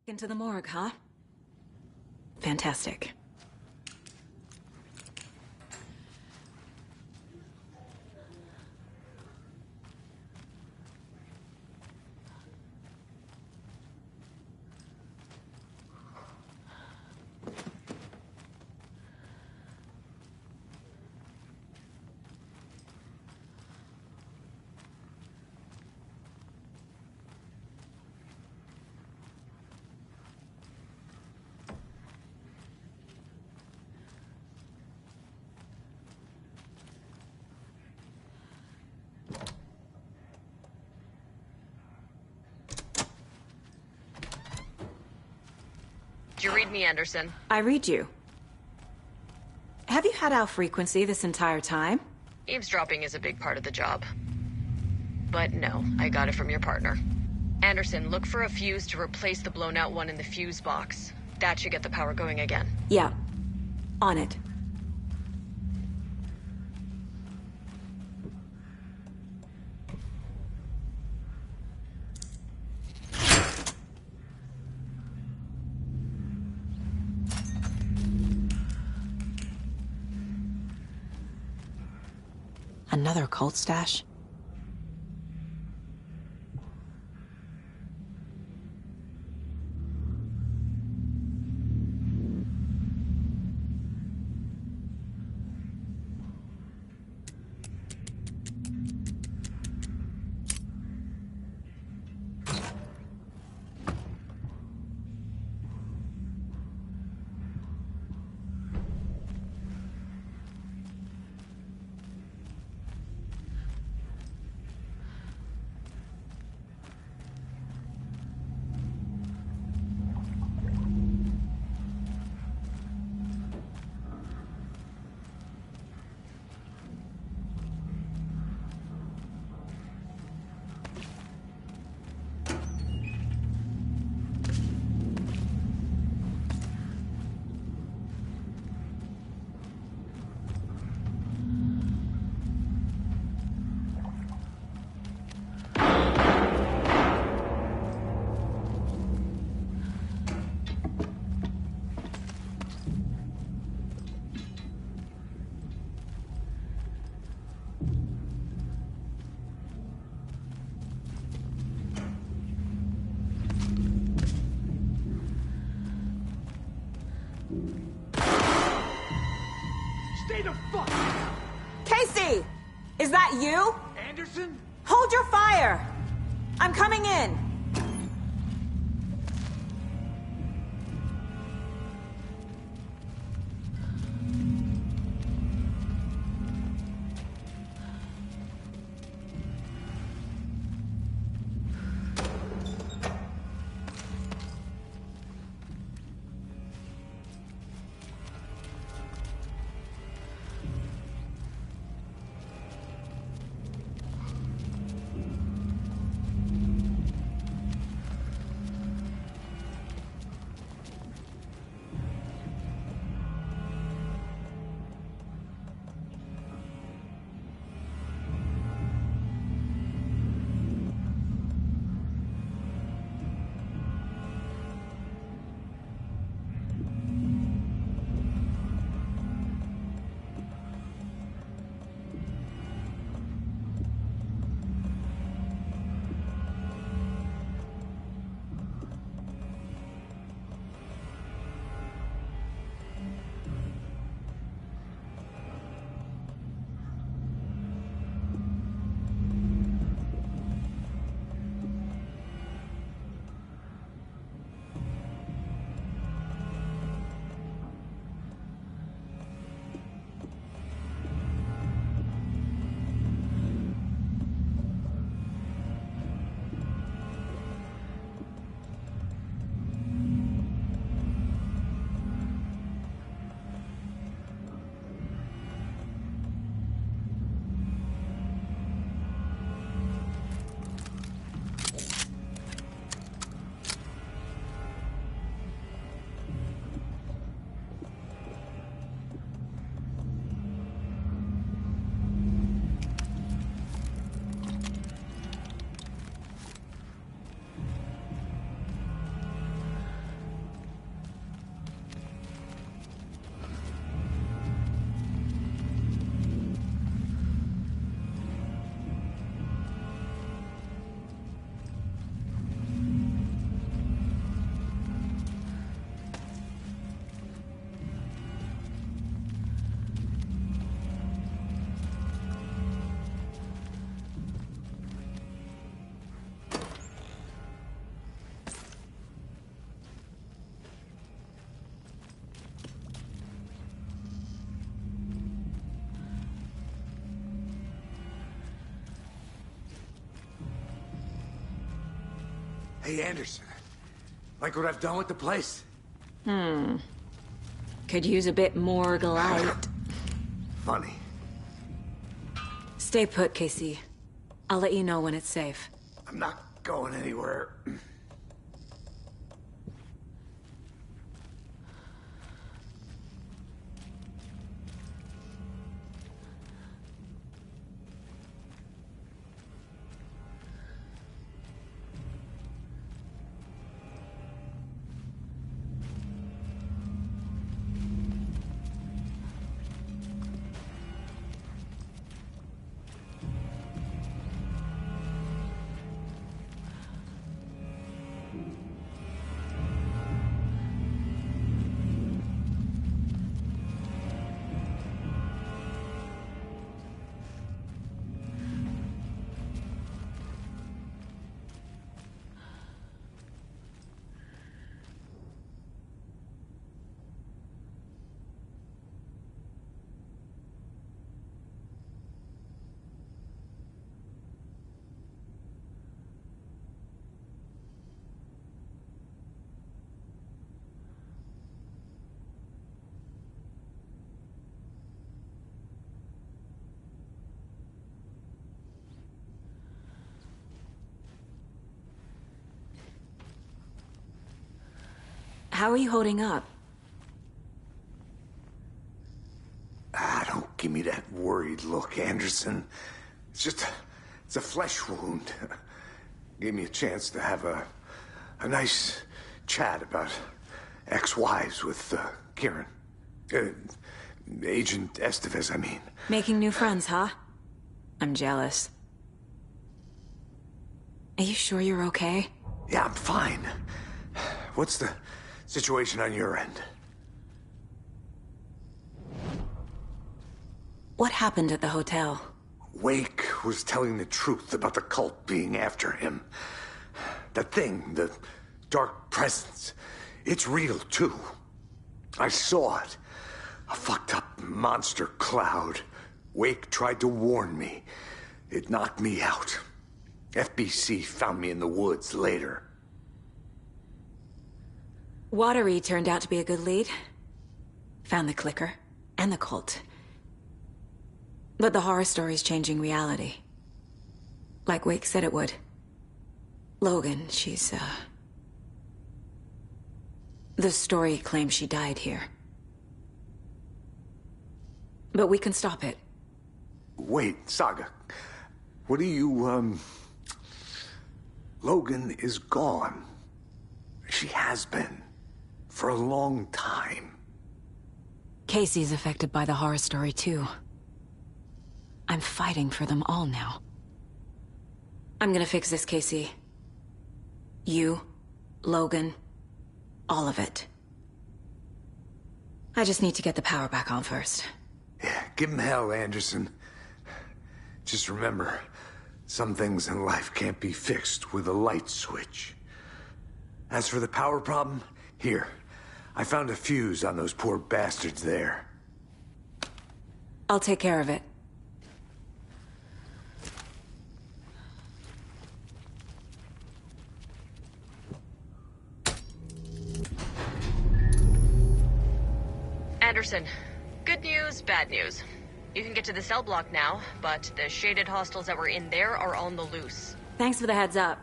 Into the morgue, huh? Fantastic. Did you read me, Anderson? I read you. Have you had our frequency this entire time? Eavesdropping is a big part of the job. But no, I got it from your partner. Anderson, look for a fuse to replace the blown out one in the fuse box. That should get the power going again. Yeah. On it. Another cult stash? Stay the fuck! Casey! Is that you? Anderson? Hold your fire! I'm coming in! Hey, Anderson. Like what I've done with the place? Could use a bit more light. Funny. Stay put, Casey. I'll let you know when it's safe. I'm not going anywhere. How are you holding up? Don't give me that worried look, Anderson. It's a flesh wound. Gave me a chance to have a nice chat about ex-wives with Kieran. Agent Estevez, I mean. Making new friends, huh? I'm jealous. Are you sure you're okay? Yeah, I'm fine. What's the situation on your end? What happened at the hotel? Wake was telling the truth about the cult being after him. That thing, the dark presence, it's real too. I saw it. A fucked up monster cloud. Wake tried to warn me. It knocked me out. FBC found me in the woods later. Watery turned out to be a good lead. Found the clicker and the cult. But the horror story's changing reality. Like Wake said it would. Logan, she's, the story claims she died here. But we can stop it. Wait, Saga. What do you, Logan is gone. She has been. For a long time. Casey's affected by the horror story, too. I'm fighting for them all now. I'm gonna fix this, Casey. You, Logan, all of it. I just need to get the power back on first. Yeah, give him hell, Anderson. Just remember, some things in life can't be fixed with a light switch. As for the power problem, here. I found a fuse on those poor bastards there. I'll take care of it. Anderson, good news, bad news. You can get to the cell block now, but the shaded hostels that were in there are on the loose. Thanks for the heads up.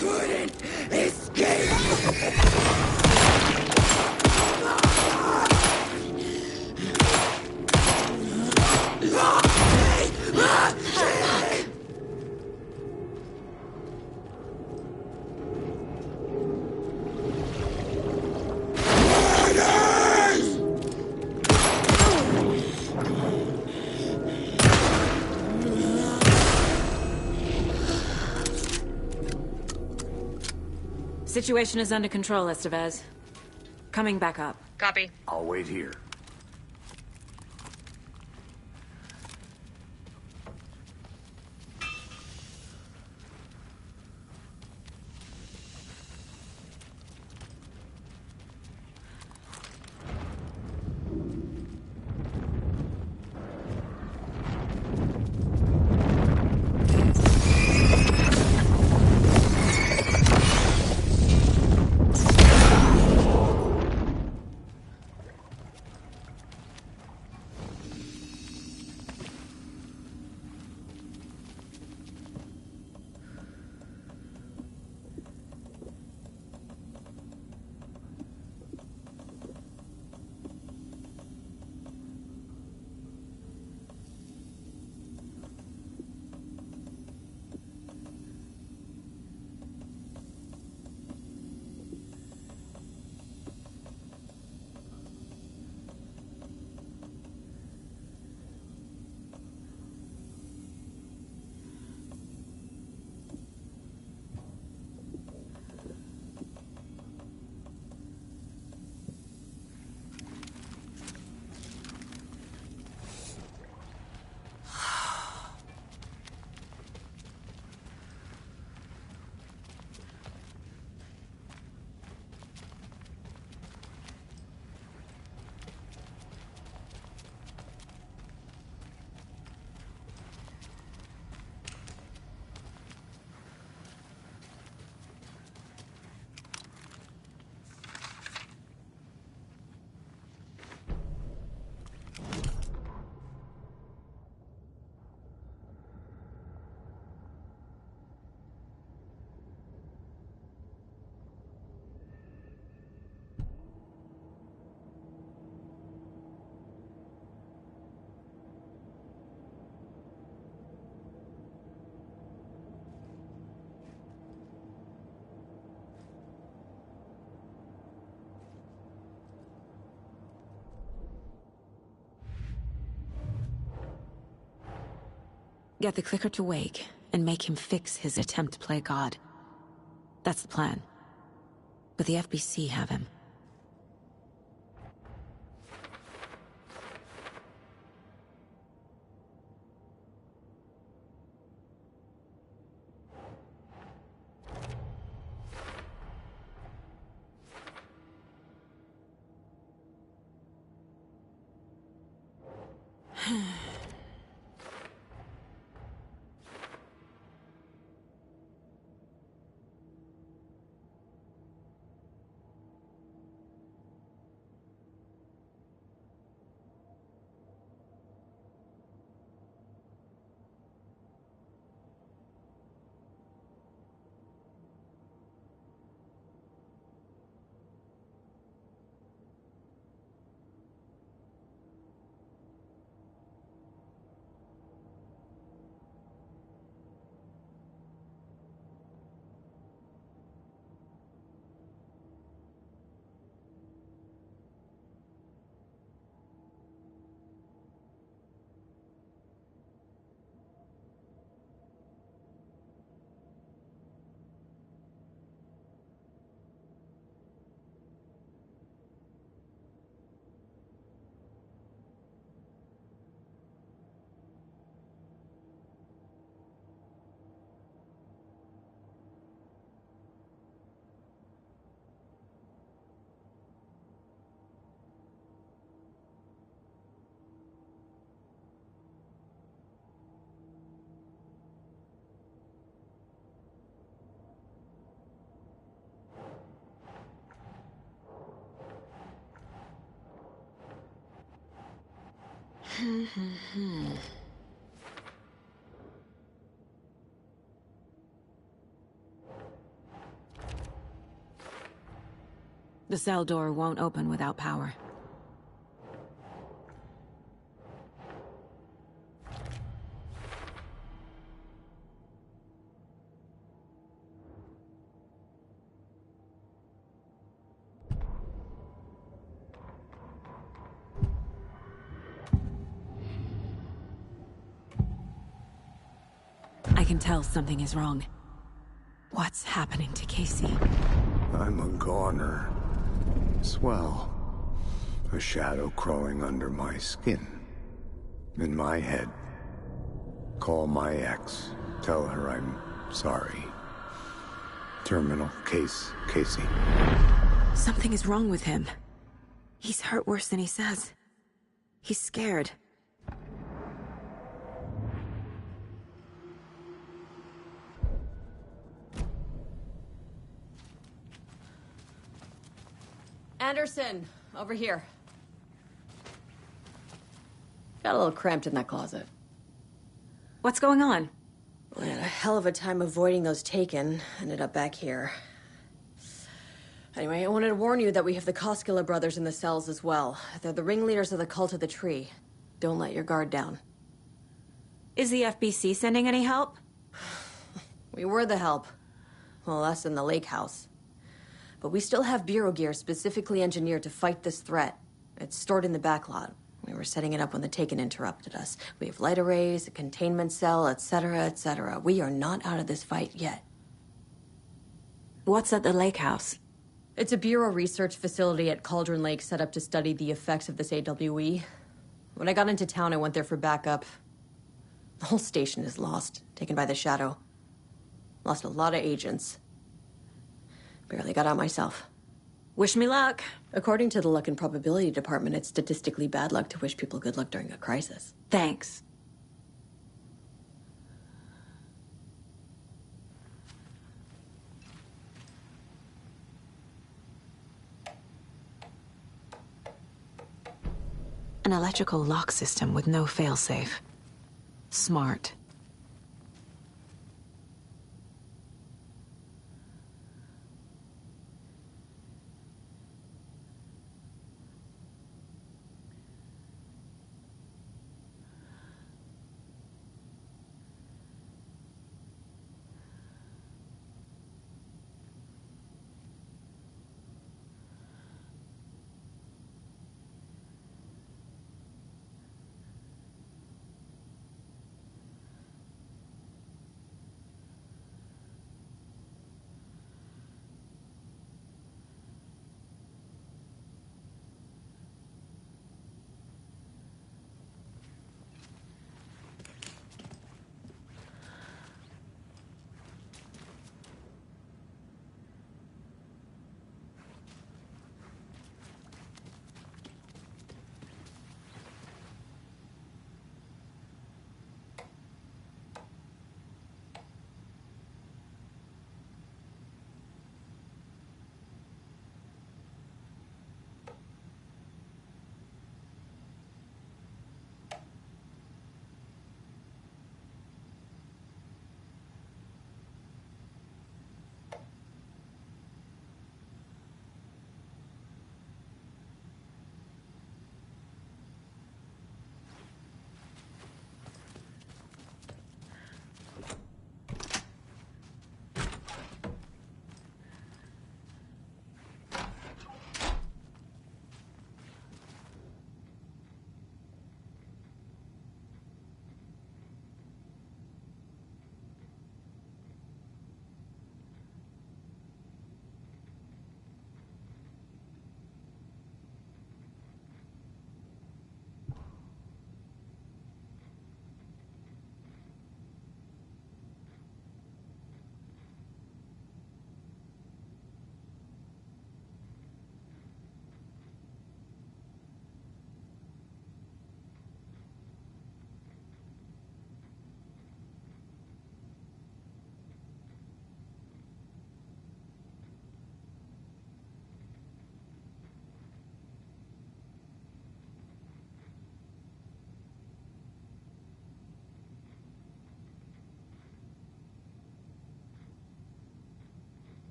Good Situation is under control, Estevez. Coming back up. Copy. I'll wait here. Get the clicker to wake, and make him fix his attempt to play God. That's the plan. But the FBC have him. The cell door won't open without power. I can tell something is wrong. What's happening to Casey? I'm a goner. Swell. A shadow crawling under my skin. In my head. Call my ex. Tell her I'm sorry. Terminal case, Casey. Something is wrong with him. He's hurt worse than he says. He's scared. Anderson, over here. Got a little cramped in that closet. What's going on? I had a hell of a time avoiding those taken. Ended up back here. Anyway, I wanted to warn you that we have the Koskela brothers in the cells as well. They're the ringleaders of the Cult of the Tree. Don't let your guard down. Is the FBC sending any help? We were the help. Well, us in the lake house. But we still have Bureau gear specifically engineered to fight this threat. It's stored in the backlot. We were setting it up when the Taken interrupted us. We have light arrays, a containment cell, etc., etc. We are not out of this fight yet. What's at the lake house? It's a Bureau research facility at Cauldron Lake set up to study the effects of this AWE. When I got into town, I went there for backup. The whole station is lost, taken by the Shadow. Lost a lot of agents. Barely got out myself. Wish me luck. According to the Luck and Probability Department, it's statistically bad luck to wish people good luck during a crisis. Thanks. An electrical lock system with no failsafe. Smart.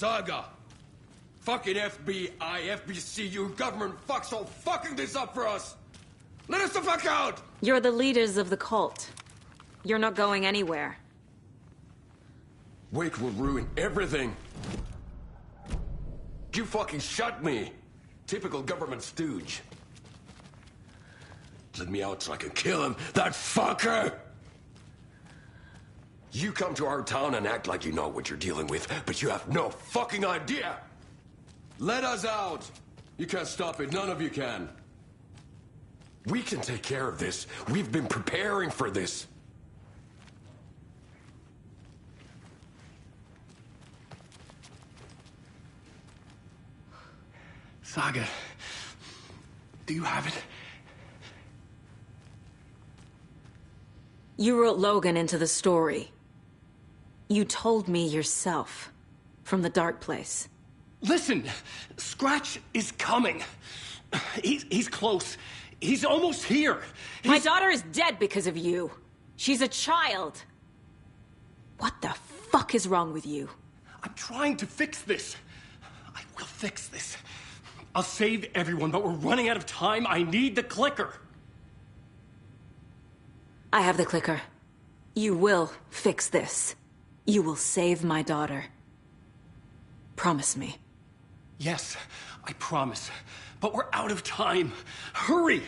Saga! Fucking FBI, FBC, you government fucks all fucking this up for us! Let us the fuck out! You're the leaders of the cult. You're not going anywhere. Wake will ruin everything! You fucking shut me! Typical government stooge. Let me out so I can kill him, that fucker! You come to our town and act like you know what you're dealing with, but you have no fucking idea! Let us out! You can't stop it, none of you can. We can take care of this. We've been preparing for this. Saga, do you have it? You wrote Logan into the story. You told me yourself. From the dark place. Listen, Scratch is coming. He's close. He's almost here. My daughter is dead because of you. She's a child. What the fuck is wrong with you? I'm trying to fix this. I will fix this. I'll save everyone, but we're running out of time. I need the clicker. I have the clicker. You will fix this. You will save my daughter. Promise me. Yes, I promise. But we're out of time. Hurry!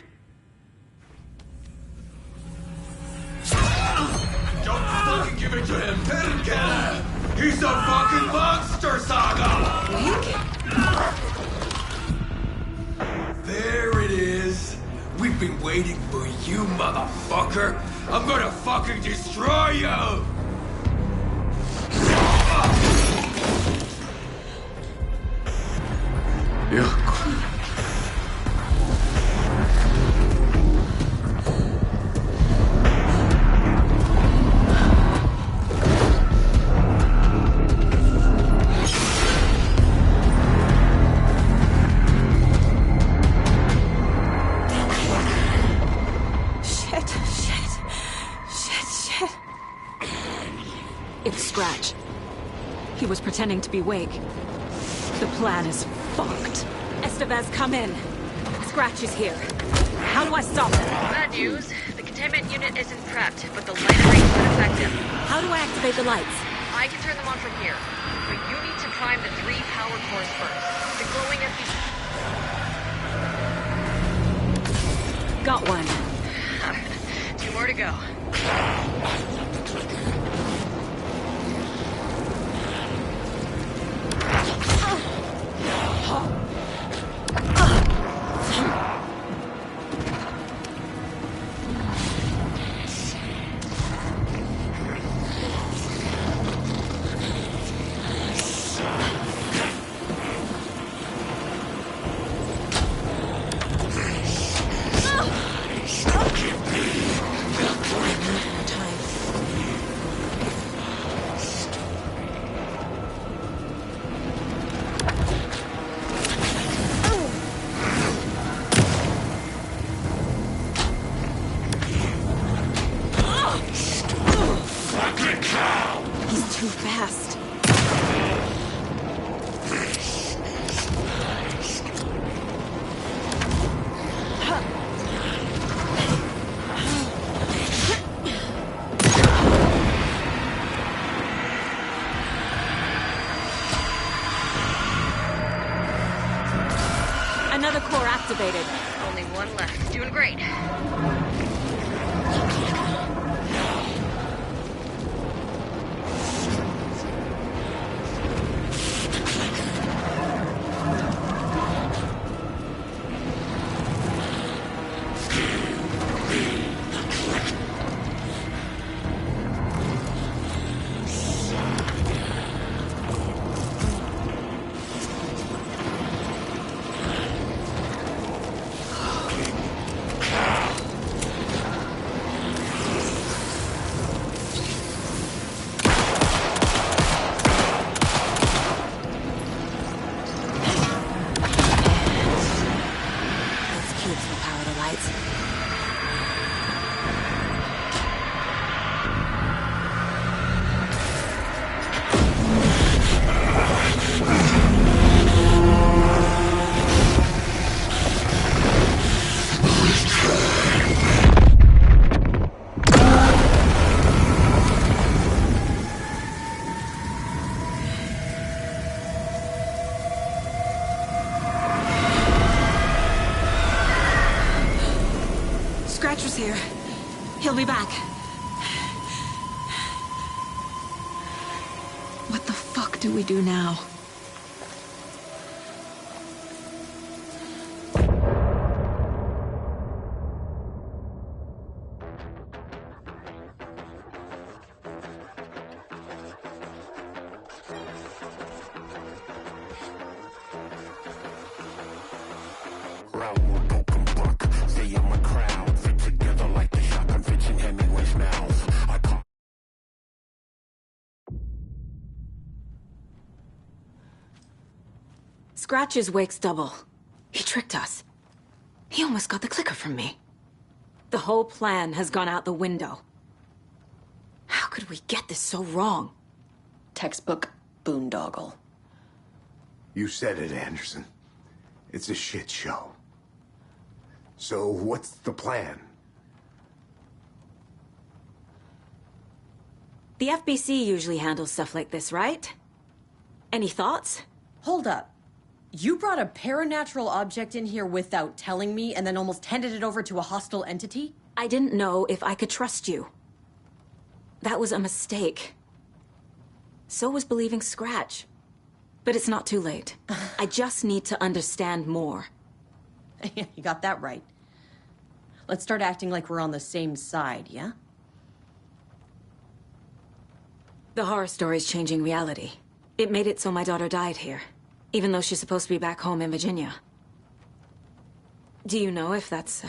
Don't fucking give it to him! Let him get him! He's a fucking monster, Saga! There it is! We've been waiting for you, motherfucker! I'm gonna fucking destroy you! It's Scratch. He was pretending to be Wake. The plan is fucked. Estevez, come in. Scratch is here. How do I stop him? Bad news. The containment unit isn't prepped, but the light array is effective. How do I activate the lights? I can turn them on from here. But you need to prime the 3 power cores first. The glowing empty... Got one. 2 more to go. Another core activated. Only one left. Doing great. He'll be back. What the fuck do we do now? Scratch's wake's double. He tricked us. He almost got the clicker from me. The whole plan has gone out the window. How could we get this so wrong? Textbook boondoggle. You said it, Anderson. It's a shit show. So what's the plan? The FBC usually handles stuff like this, right? Any thoughts? Hold up. You brought a paranatural object in here without telling me and then almost handed it over to a hostile entity? I didn't know if I could trust you. That was a mistake. So was believing Scratch. But it's not too late. I just need to understand more. You got that right. Let's start acting like we're on the same side, yeah? The horror story's changing reality. It made it so my daughter died here, even though she's supposed to be back home in Virginia. Do you know if that's...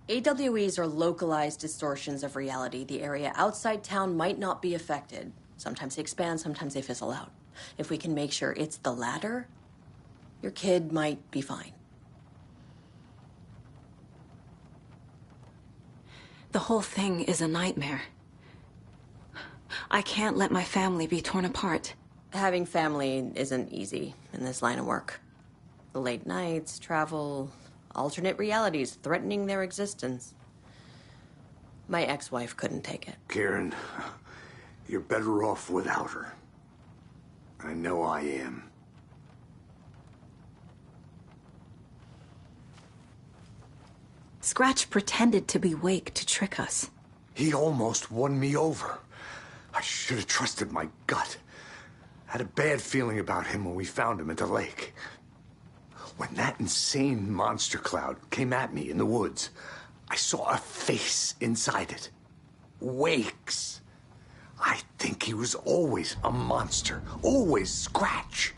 AWEs are localized distortions of reality. The area outside town might not be affected. Sometimes they expand, sometimes they fizzle out. If we can make sure it's the latter, your kid might be fine. The whole thing is a nightmare. I can't let my family be torn apart. Having family isn't easy in this line of work. The late nights, travel, alternate realities threatening their existence. My ex-wife couldn't take it. Karen, you're better off without her. I know I am. Scratch pretended to be Wake to trick us. He almost won me over. I should have trusted my gut. Had a bad feeling about him when we found him at the lake. When that insane monster cloud came at me in the woods, I saw a face inside it. Wake's. I think he was always a monster. Always Scratch.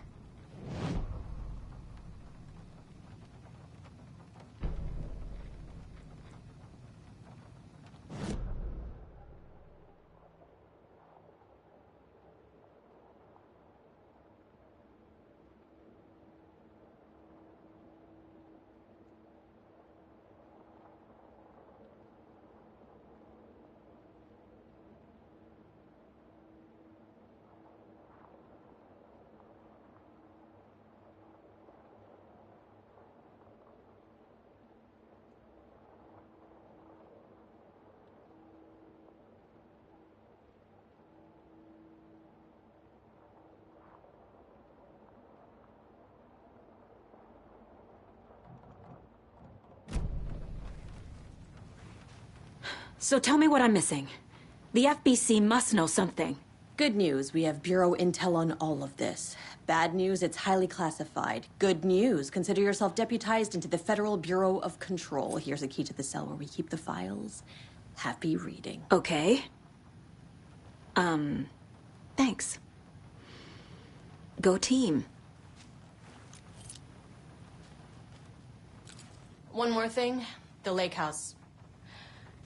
So tell me what I'm missing. The FBC must know something. Good news, we have Bureau intel on all of this. Bad news, it's highly classified. Good news, consider yourself deputized into the Federal Bureau of Control. Here's a key to the cell where we keep the files. Happy reading. Okay. Thanks. Go team. One more thing, the lake house.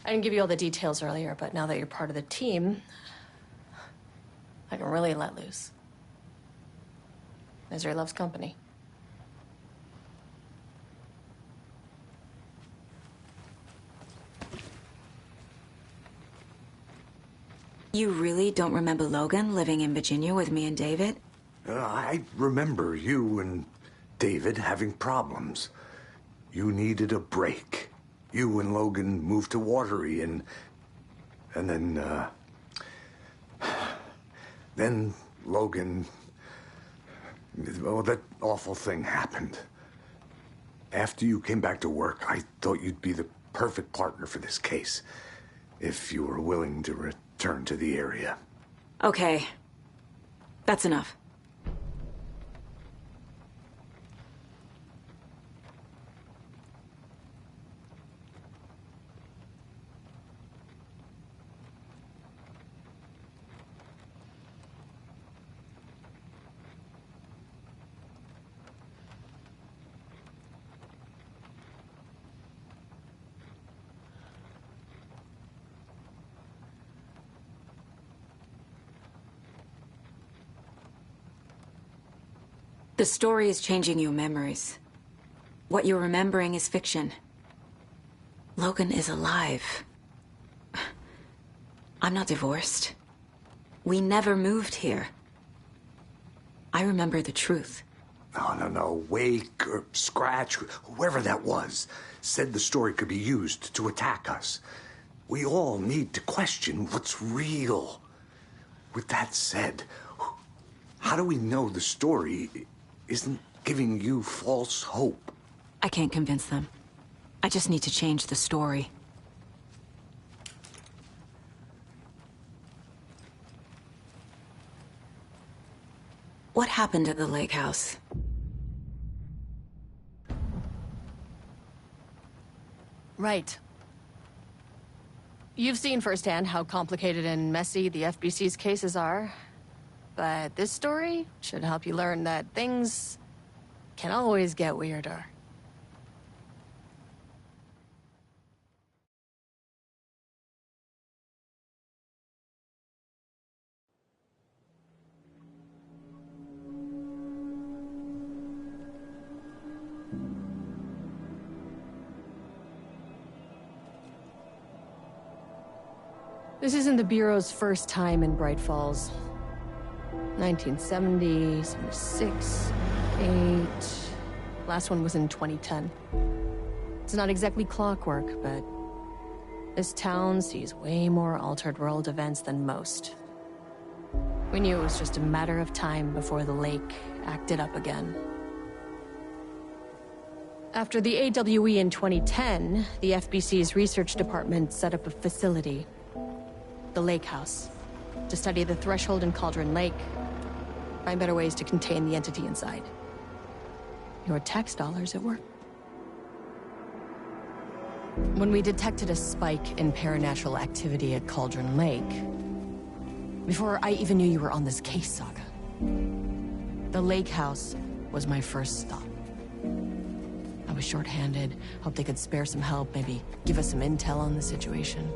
I didn't give you all the details earlier, but now that you're part of the team, I can really let loose. Misery loves company. You really don't remember Logan living in Virginia with me and David? I remember you and David having problems. You needed a break. You and Logan moved to Watery and then Logan, well, that awful thing happened. After you came back to work, I thought you'd be the perfect partner for this case. if you were willing to return to the area. Okay. That's enough. The story is changing your memories. What you're remembering is fiction. Logan is alive. I'm not divorced. We never moved here. I remember the truth. No. Wake or Scratch, whoever that was, said the story could be used to attack us. We all need to question what's real. With that said, how do we know the story isn't giving you false hope? I can't convince them. I just need to change the story. What happened at the lake house? Right. You've seen firsthand how complicated and messy the FBC's cases are. But this story should help you learn that things can always get weirder. This isn't the Bureau's first time in Bright Falls. 1970, 76, 8... Last one was in 2010. It's not exactly clockwork, but this town sees way more altered world events than most. We knew it was just a matter of time before the lake acted up again. After the AWE in 2010, the FBC's research department set up a facility, the Lake House, to study the threshold in Cauldron Lake, find better ways to contain the entity inside. Your tax dollars at work. When we detected a spike in paranatural activity at Cauldron Lake, before I even knew you were on this case, Saga, the Lake House was my first stop. I was short-handed, hoped they could spare some help, maybe give us some intel on the situation.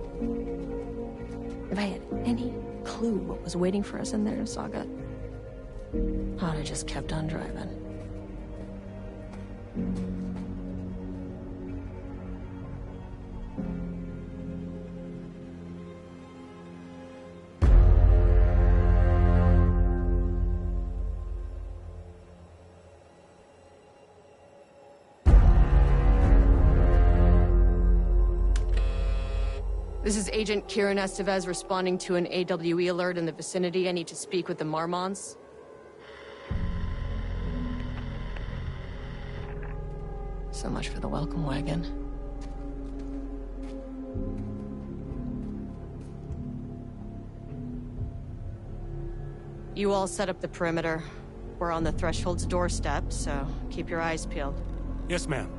If I had any clue what was waiting for us in there, Saga, I'd have just kept on driving. This is Agent Kieran Estevez responding to an AWE alert in the vicinity. I need to speak with the Marmons. So much for the welcome wagon. You all set up the perimeter. We're on the Threshold's doorstep, so keep your eyes peeled. Yes, ma'am.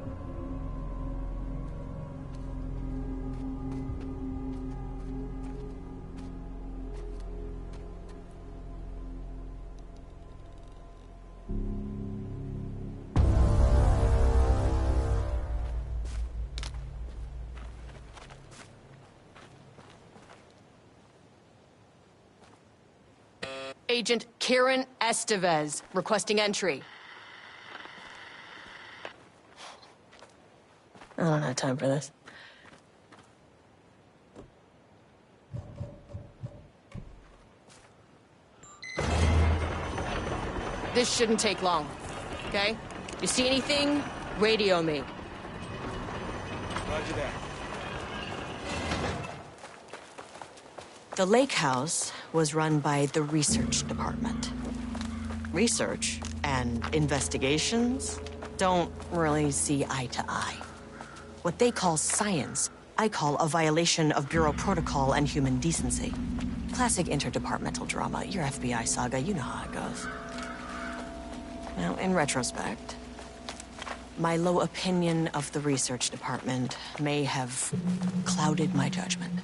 Agent Kieran Estevez, requesting entry. I don't have time for this. This shouldn't take long, okay? You see anything, radio me. Roger that. The lake house was run by the research department. Research and investigations don't really see eye to eye. What they call science I call a violation of Bureau protocol and human decency. Classic interdepartmental drama. Your FBI saga, you know how it goes. Now, in retrospect, my low opinion of the research department may have clouded my judgment.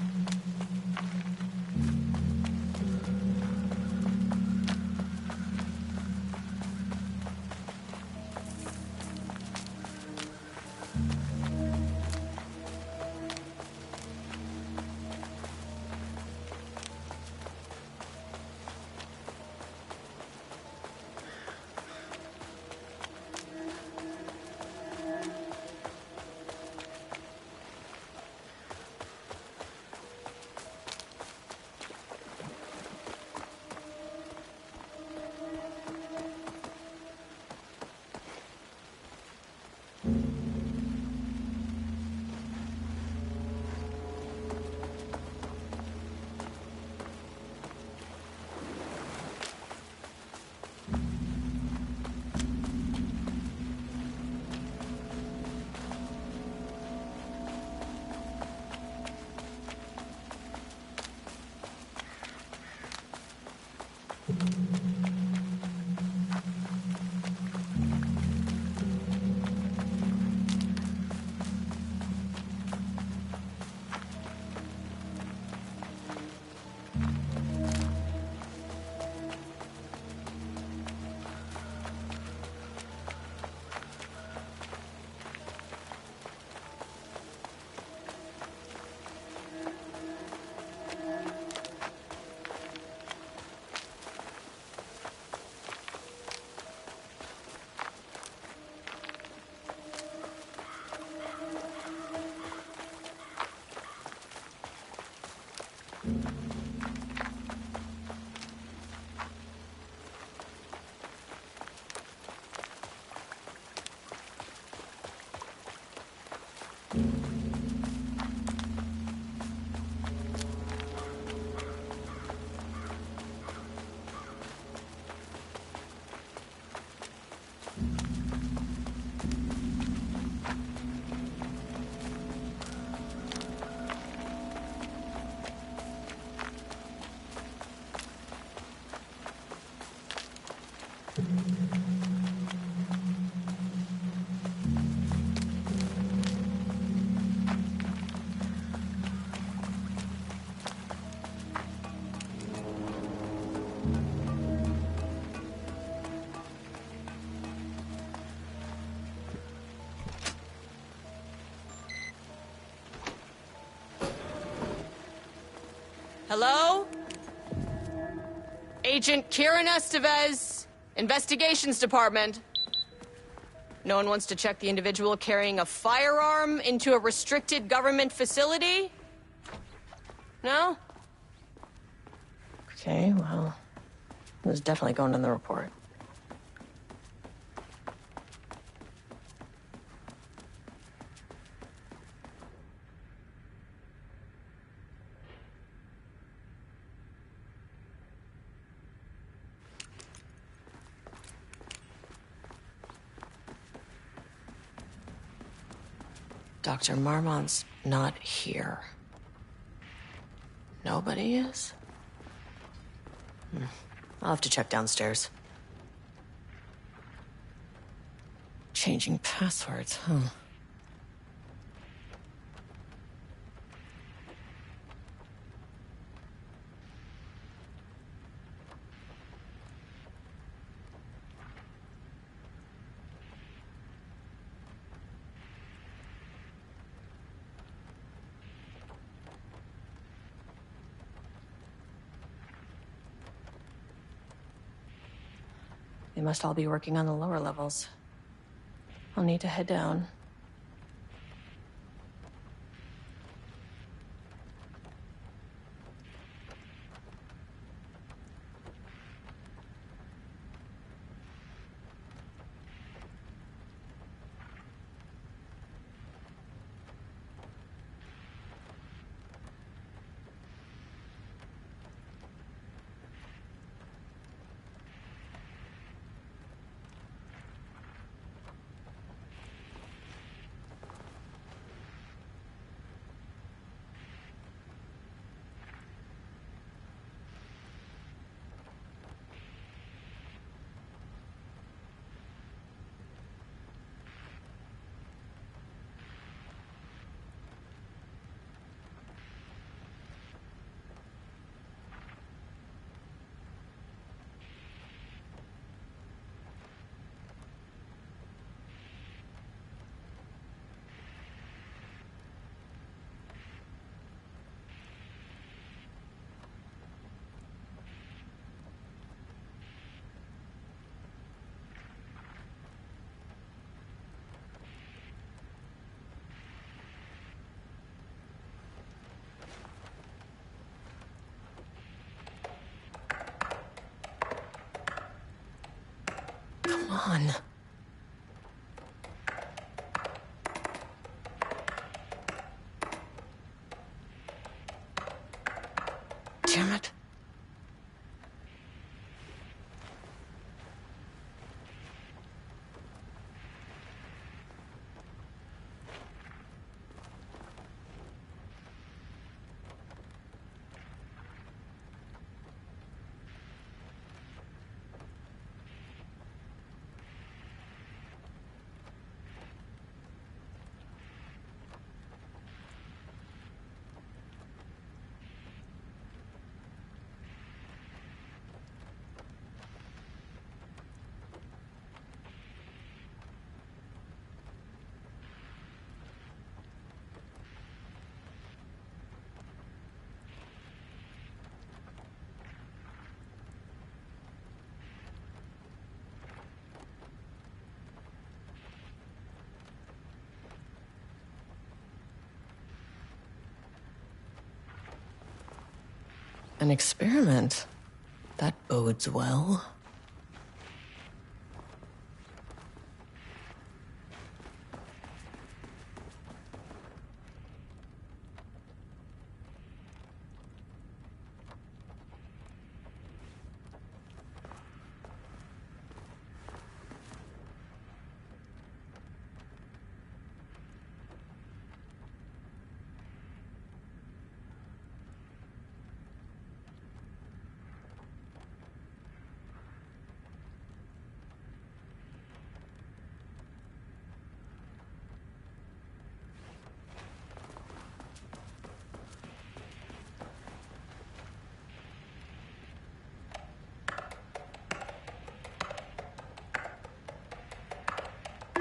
Hello? Agent Kieran Estevez, Investigations Department. No one wants to check the individual carrying a firearm into a restricted government facility? No? Okay, well, it was definitely going in the report. Dr. Marmont's not here. Nobody is? I'll have to check downstairs. Changing passwords, huh? They must all be working on the lower levels. I'll need to head down. on. Damn it. An experiment. That bodes well.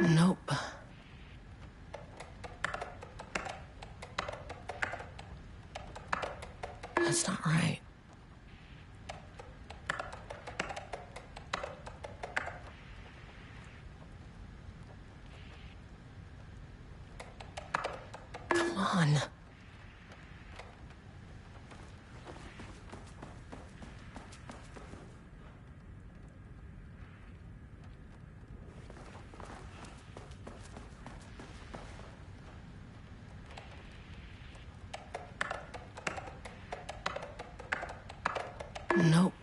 Nope. That's not right. Come on. Nope.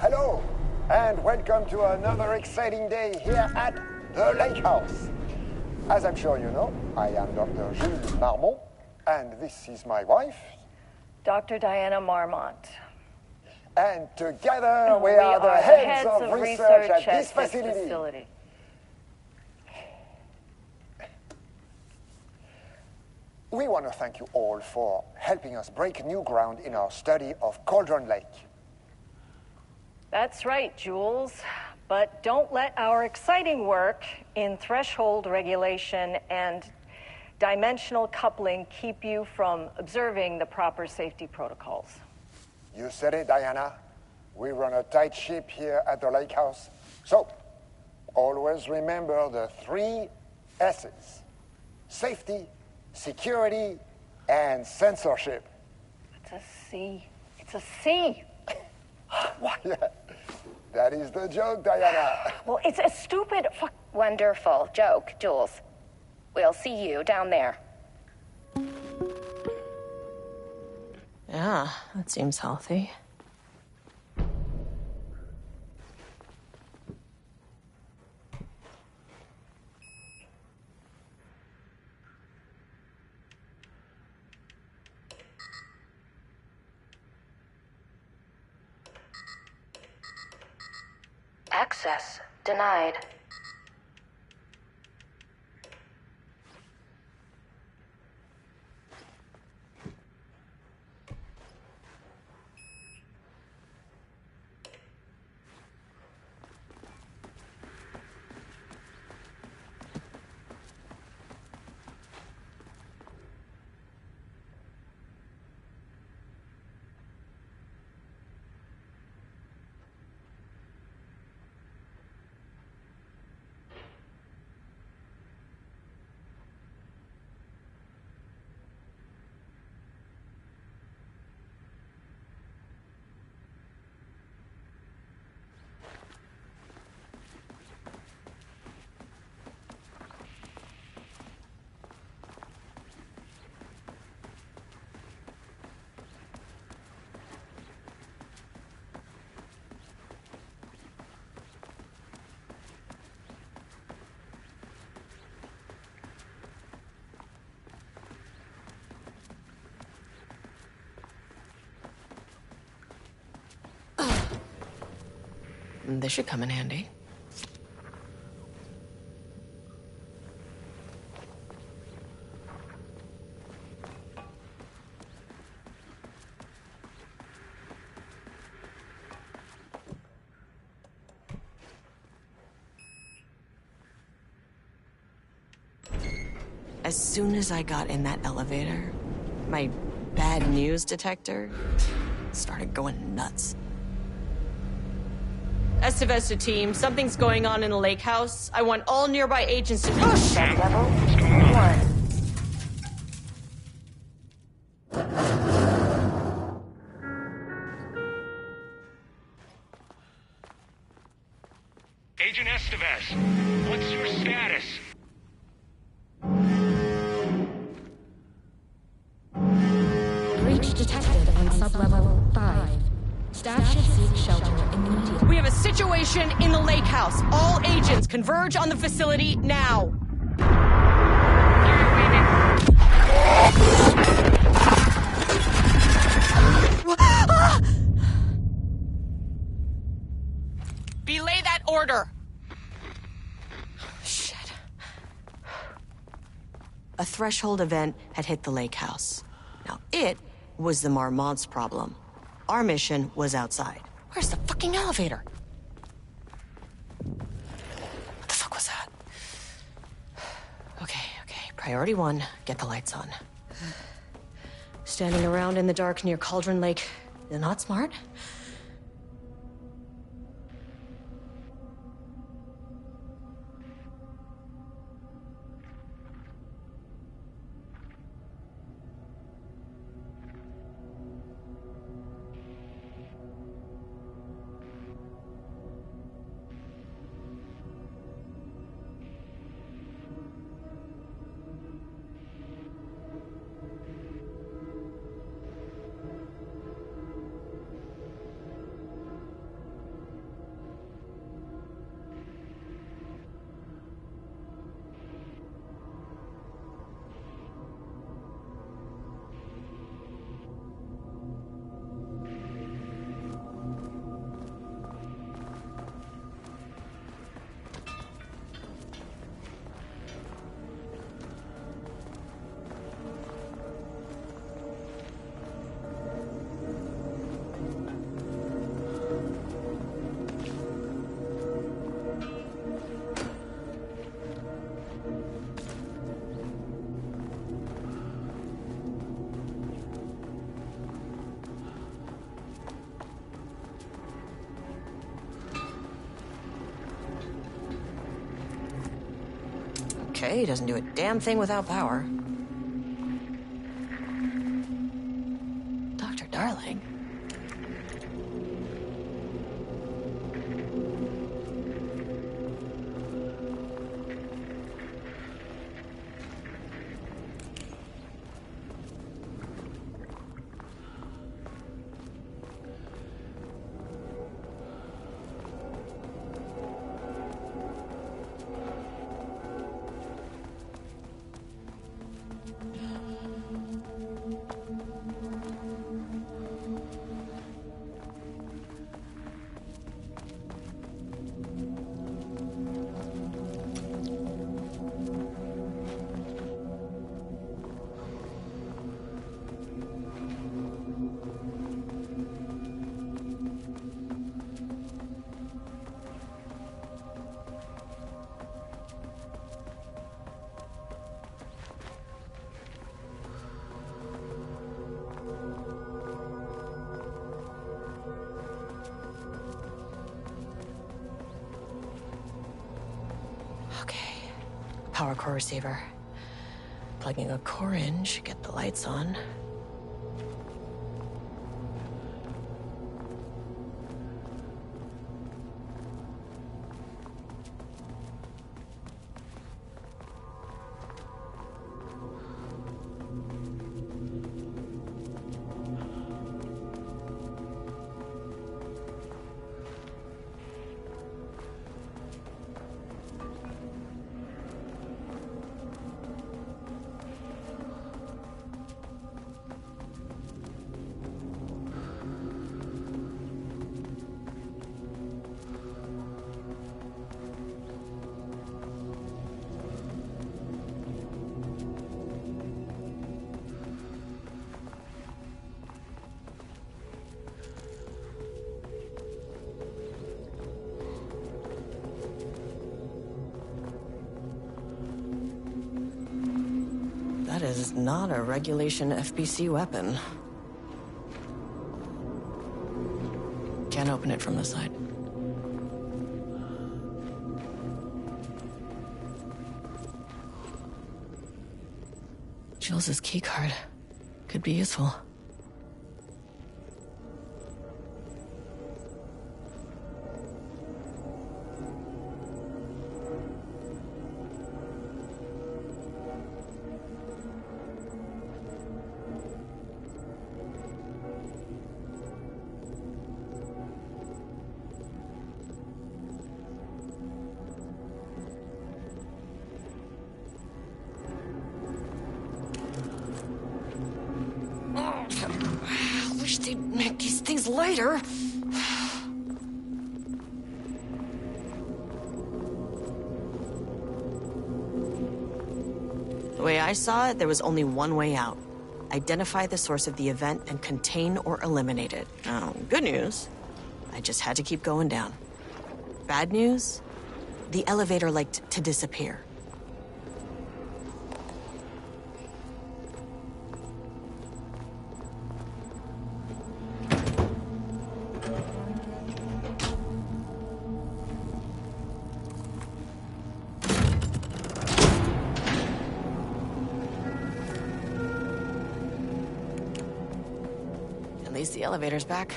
Hello, and welcome to another exciting day here at the Lake House. As I'm sure you know, I am Dr. Jules Marmont, and this is my wife. Dr. Diana Marmont. And together we are the heads of research at this facility. We want to thank you all for helping us break new ground in our study of Cauldron Lake. That's right, Jules. But don't let our exciting work in threshold regulation and dimensional coupling keep you from observing the proper safety protocols. You said it, Diana. We run a tight ship here at the Lake House. So, always remember the 3 S's. Safety, security, and censorship. It's a C. It's a C. Why, that is the joke, Diana. Well, it's a stupid fuck. Wonderful joke, Jules. We'll see you down there. Yeah, that seems healthy. Access denied. This should come in handy. As soon as I got in that elevator, my bad news detector started going nuts. Estevesta team, something's going on in the lake house. I want all nearby agents to... Oh, shit! Level 1. Agent Estevez, what's your status? Breach detected on sublevel 5. Staff should seek shelter immediately. We have a situation in the lake house. All agents converge on the facility now. Belay that order. Shit. A threshold event had hit the lake house. Now, it was the Marmont's problem. Our mission was outside. Where's the fucking elevator? What the fuck was that? Okay. Priority 1, get the lights on. Standing around in the dark near Cauldron Lake is not smart. Okay, doesn't do a damn thing without power. Dr. Darling? Power core receiver. Plugging a core in should get the lights on. That is not a regulation FBC weapon. Can't open it from the side. Jules' keycard could be useful. Make these things lighter. The way I saw it, there was only one way out. Identify the source of the event and contain or eliminate it. Now, good news, I just had to keep going down. Bad news, the elevator liked to disappear. At least the elevator's back.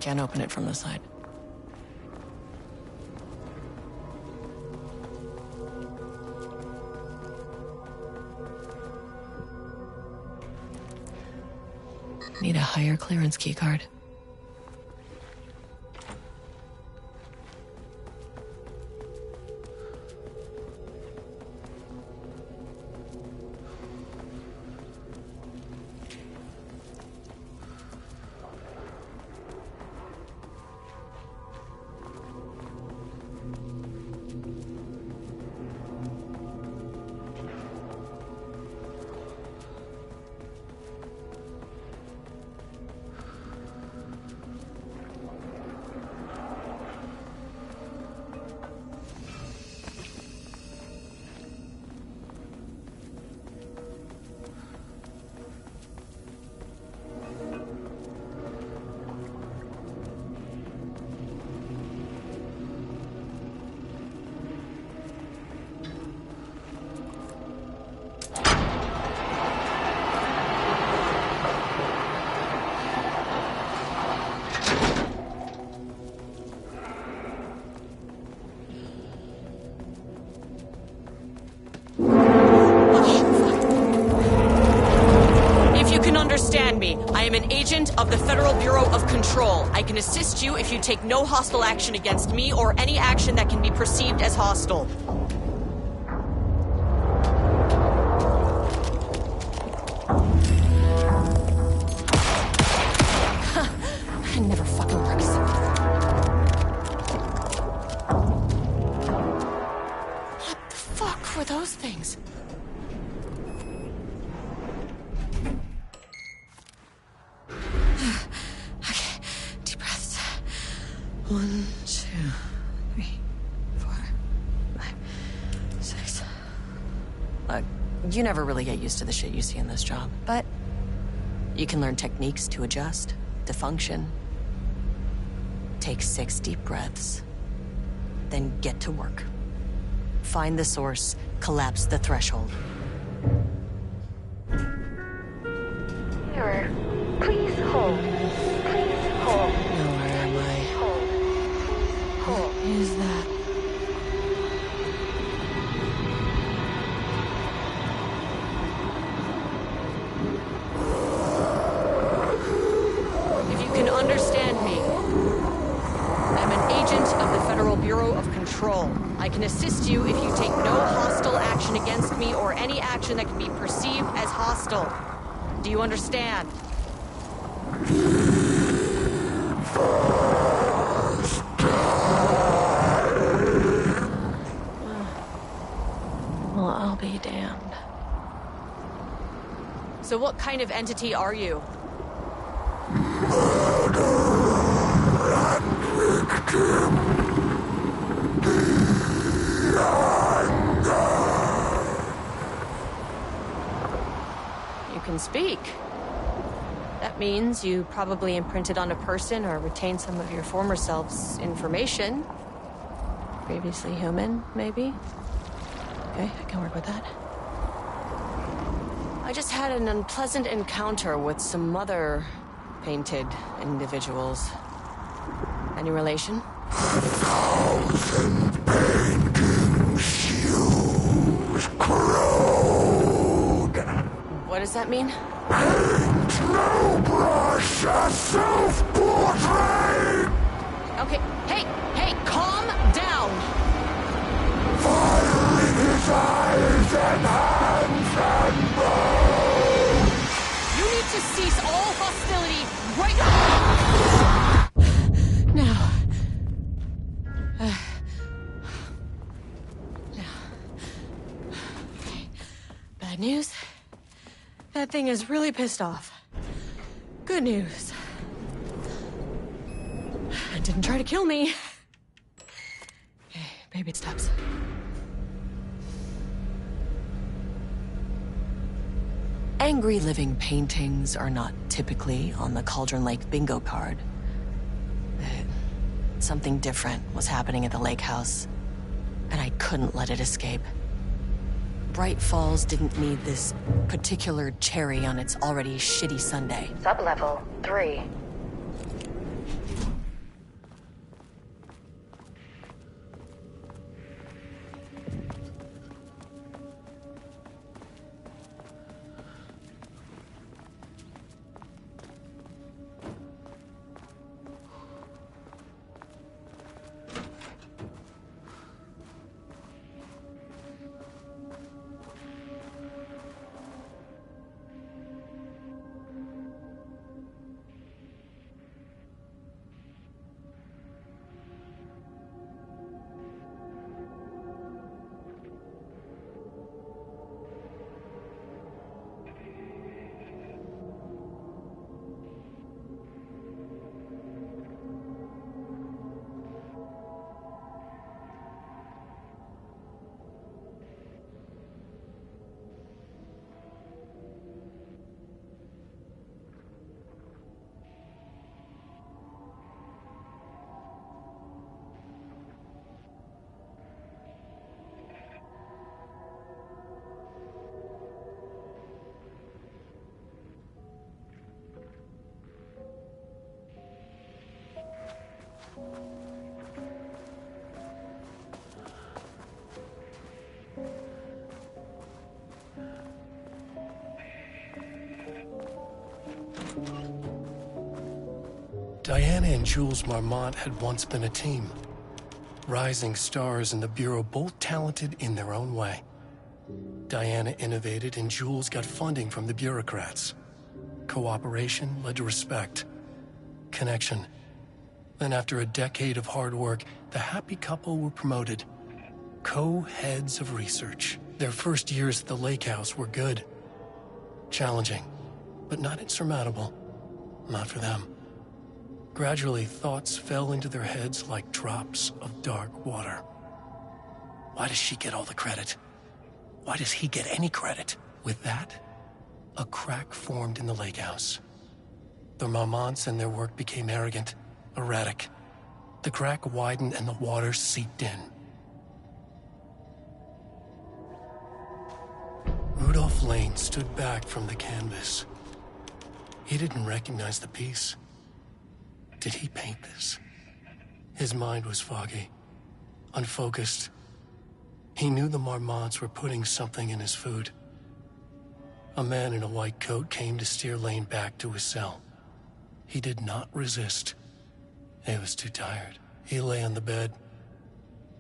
Can't open it from the side. Need a higher clearance keycard. agent of the Federal Bureau of Control. I can assist you if you take no hostile action against me or any action that can be perceived as hostile. It never fucking works. What the fuck were those things? Okay, deep breaths. 1, 2, 3, 4, 5, 6. Look, you never really get used to the shit you see in this job, but you can learn techniques to adjust, to function. Take 6 deep breaths, then get to work. Find the source, collapse the threshold. Mirror, please hold. Please hold. Now where am I? Hold. Hold. What is that? If you can understand me, I'm an agent of the Federal Bureau of Control. I can assist you if you take no hostile action against me or any action that can be perceived as hostile. Do you understand? Well, I'll be damned. So what kind of entity are you? You can speak. That means you probably imprinted on a person or retained some of your former self's information. Previously human, maybe? Okay, I can work with that. I just had an unpleasant encounter with some other painted individuals. Any relation? 1,000 paintings use corrode. What does that mean? Paint no brush, a self-portrait. Okay, hey, calm down! Fire in his eyes and hands and bones. You need to cease all hostility right now. Okay. Bad news. That thing is really pissed off. Good news. It didn't try to kill me. Okay, baby steps. Angry living paintings are not typically on the Cauldron Lake bingo card. Something different was happening at the lake house, and I couldn't let it escape. Bright Falls didn't need this particular cherry on its already shitty sundae. Sublevel 3. Diana and Jules Marmont had once been a team. Rising stars in the Bureau, both talented in their own way. Diana innovated and Jules got funding from the bureaucrats. Cooperation led to respect. Connection. Then after a decade of hard work, the happy couple were promoted. Co-heads of research. Their first years at the lake house were good. Challenging, but not insurmountable. Not for them. Gradually, thoughts fell into their heads like drops of dark water. Why does she get all the credit? Why does he get any credit? With that, a crack formed in the lake house. The Marmonts and their work became arrogant, erratic. The crack widened and the water seeped in. Rudolph Lane stood back from the canvas. He didn't recognize the piece. Did he paint this? His mind was foggy, unfocused. He knew the Marmonts were putting something in his food. A man in a white coat came to steer Lane back to his cell. He did not resist. He was too tired. He lay on the bed,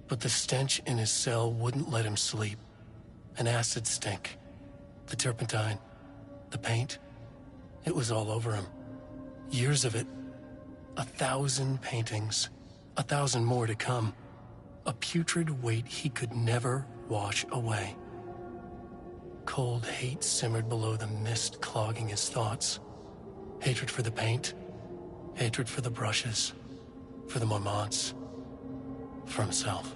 but the stench in his cell wouldn't let him sleep. An acid stink. The turpentine. The paint. It was all over him. Years of it. 1,000 paintings. 1,000 more to come. A putrid weight he could never wash away. Cold hate simmered below the mist clogging his thoughts. Hatred for the paint. Hatred for the brushes. For the Marmonts. For himself.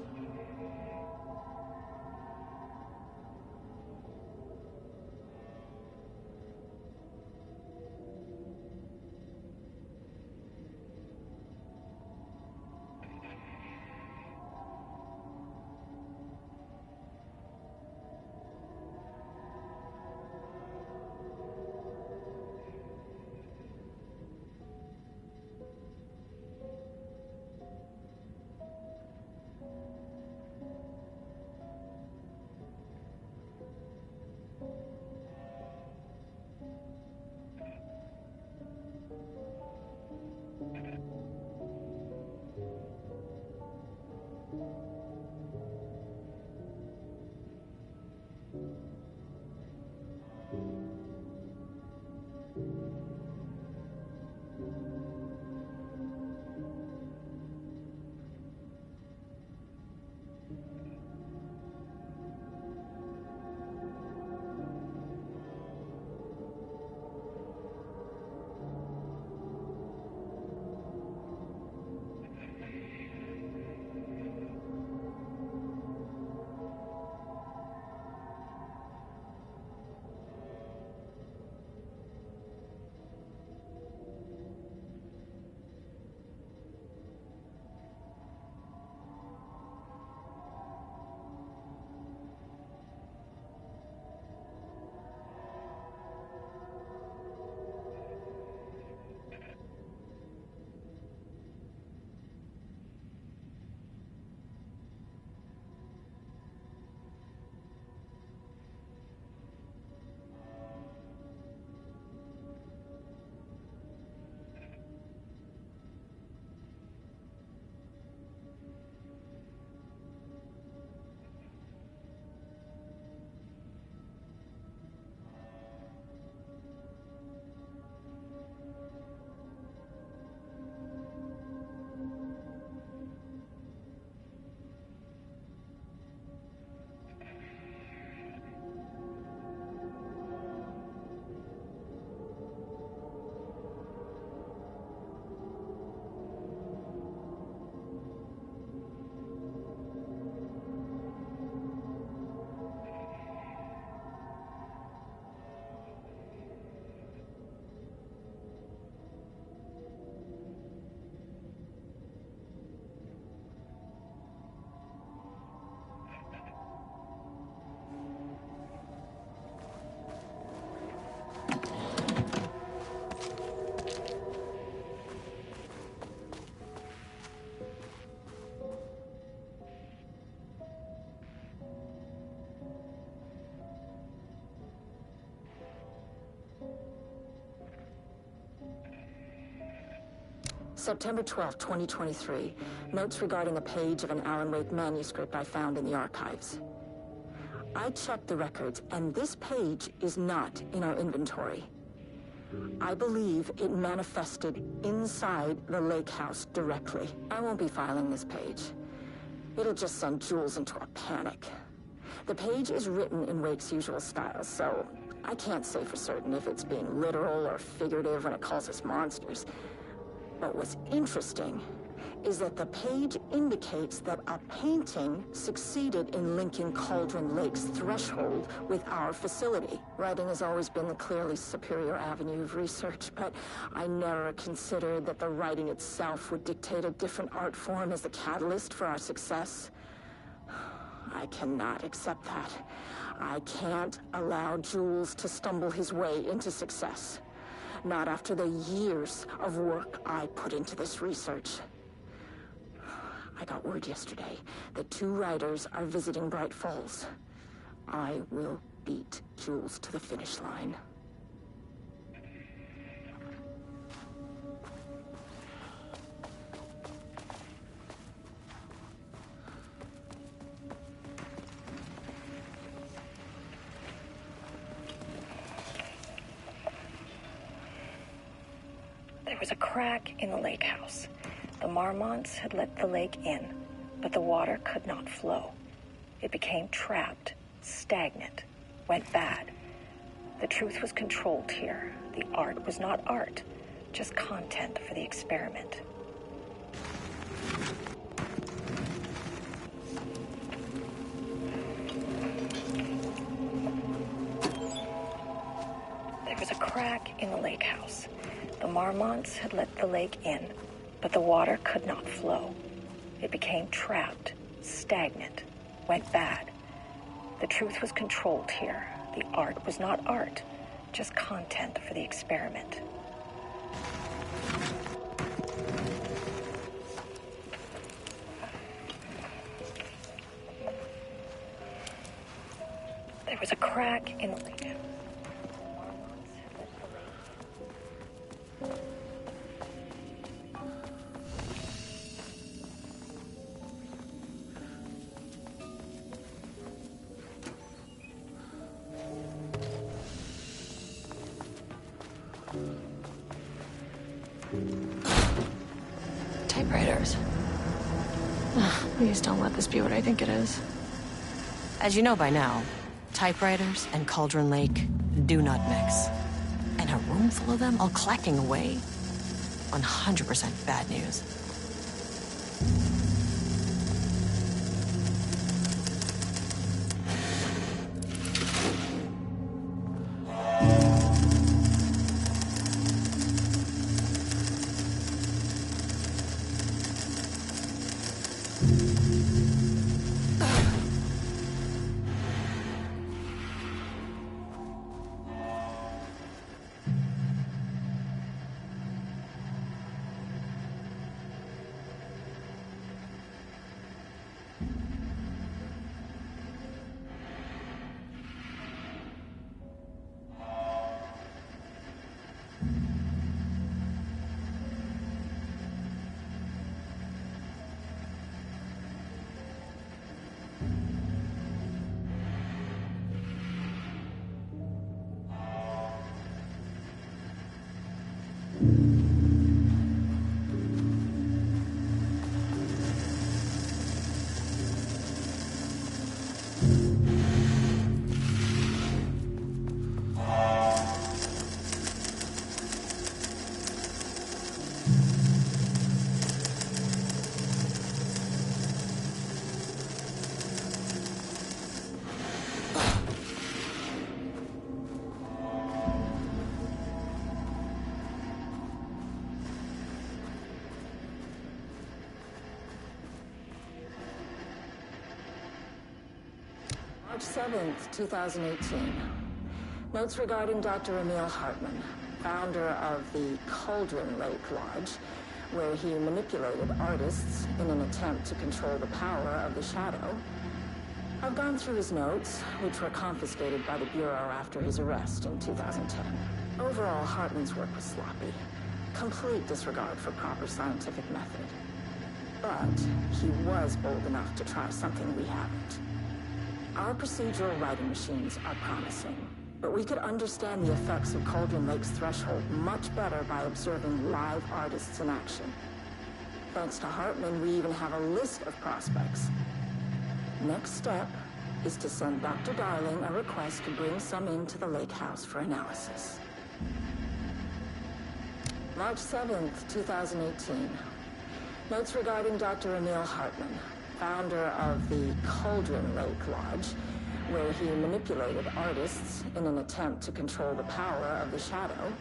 September 12, 2023. Notes regarding a page of an Alan Wake manuscript I found in the archives. I checked the records, and this page is not in our inventory. I believe it manifested inside the lake house directly. I won't be filing this page. It'll just send Jules into a panic. The page is written in Wake's usual style, so I can't say for certain if it's being literal or figurative when it calls us monsters. But what's interesting is that the page indicates that a painting succeeded in linking Cauldron Lake's threshold with our facility. Writing has always been the clearly superior avenue of research, but I never considered that the writing itself would dictate a different art form as the catalyst for our success. I cannot accept that. I can't allow Jules to stumble his way into success. Not after the years of work I put into this research. I got word yesterday that 2 writers are visiting Bright Falls. I will beat Jules to the finish line. There was a crack in the lake house. The Marmonts had let the lake in, but the water could not flow. It became trapped, stagnant, went bad. The truth was controlled here. The art was not art, just content for the experiment. There was a crack in the lake house. The Marmonts had let the lake in, but the water could not flow. It became trapped, stagnant, went bad. The truth was controlled here. The art was not art, just content for the experiment. There was a crack in the lake. Typewriters. Please don't let this be what I think it is. As you know by now, typewriters and Cauldron Lake do not mix. And a room full of them all clacking away? 100% bad news. March 7th, 2018. Notes regarding Dr. Emil Hartman, founder of the Cauldron Lake Lodge, where he manipulated artists in an attempt to control the power of the shadow. I've gone through his notes, which were confiscated by the Bureau after his arrest in 2010. Overall, Hartman's work was sloppy. Complete disregard for proper scientific method. But he was bold enough to try something we haven't. Our procedural writing machines are promising, but we could understand the effects of Cauldron Lake's threshold much better by observing live artists in action. Thanks to Hartman, we even have a list of prospects. Next step is to send Dr. Darling a request to bring some into the lake house for analysis. March 7th, 2018. Notes regarding Dr. Emil Hartman, founder of the Cauldron Lake Lodge, where he manipulated artists in an attempt to control the power of the shadow.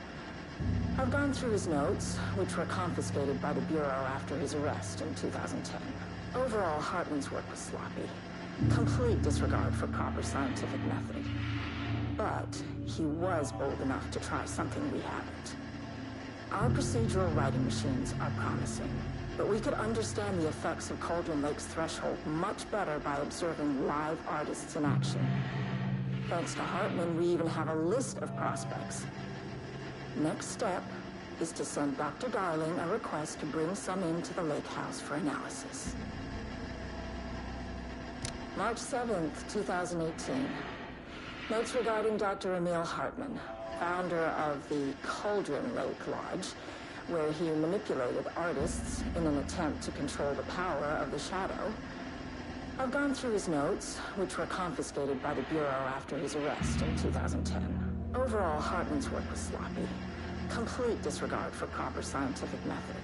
I've gone through his notes, which were confiscated by the Bureau after his arrest in 2010. Overall, Hartman's work was sloppy. Complete disregard for proper scientific method. But he was bold enough to try something we haven't. Our procedural writing machines are promising, but we could understand the effects of Cauldron Lake's threshold much better by observing live artists in action. Thanks to Hartman, we even have a list of prospects. Next step is to send Dr. Darling a request to bring some into the lake house for analysis. March 7th, 2018. Notes regarding Dr. Emil Hartman, founder of the Cauldron Lake Lodge, where he manipulated artists in an attempt to control the power of the shadow. I've gone through his notes, which were confiscated by the Bureau after his arrest in 2010. Overall, Hartman's work was sloppy. Complete disregard for proper scientific method.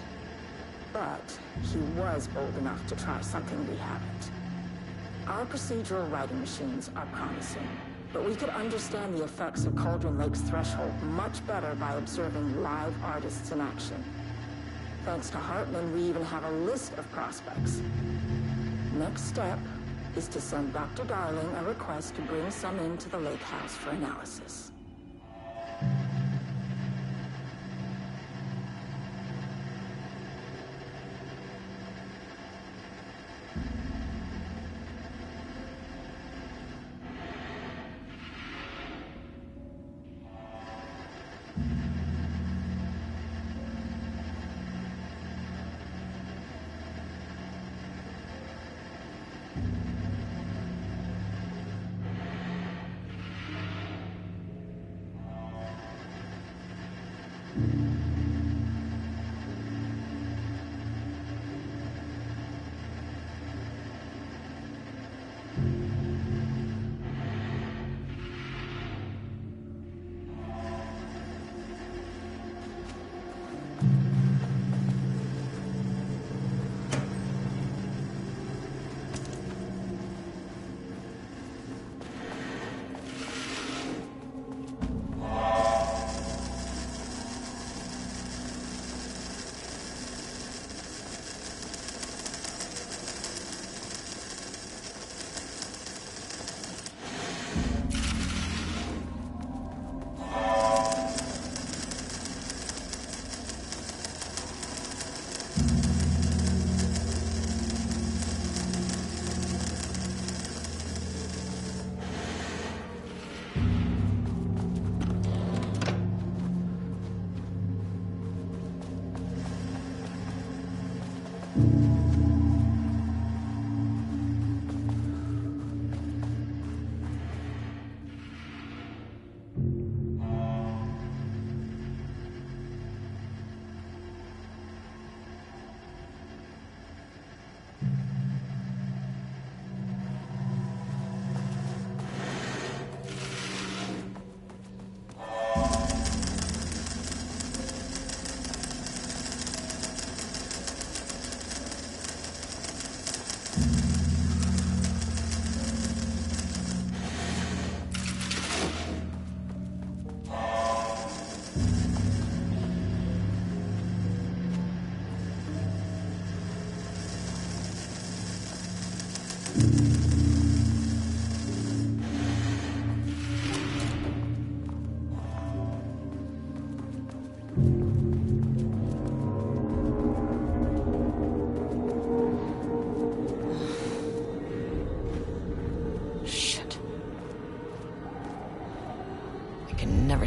But he was bold enough to try something we haven't. Our procedural writing machines are promising, but we could understand the effects of Cauldron Lake's threshold much better by observing live artists in action. Thanks to Hartman, we even have a list of prospects. Next step is to send Dr. Darling a request to bring some into the lake house for analysis.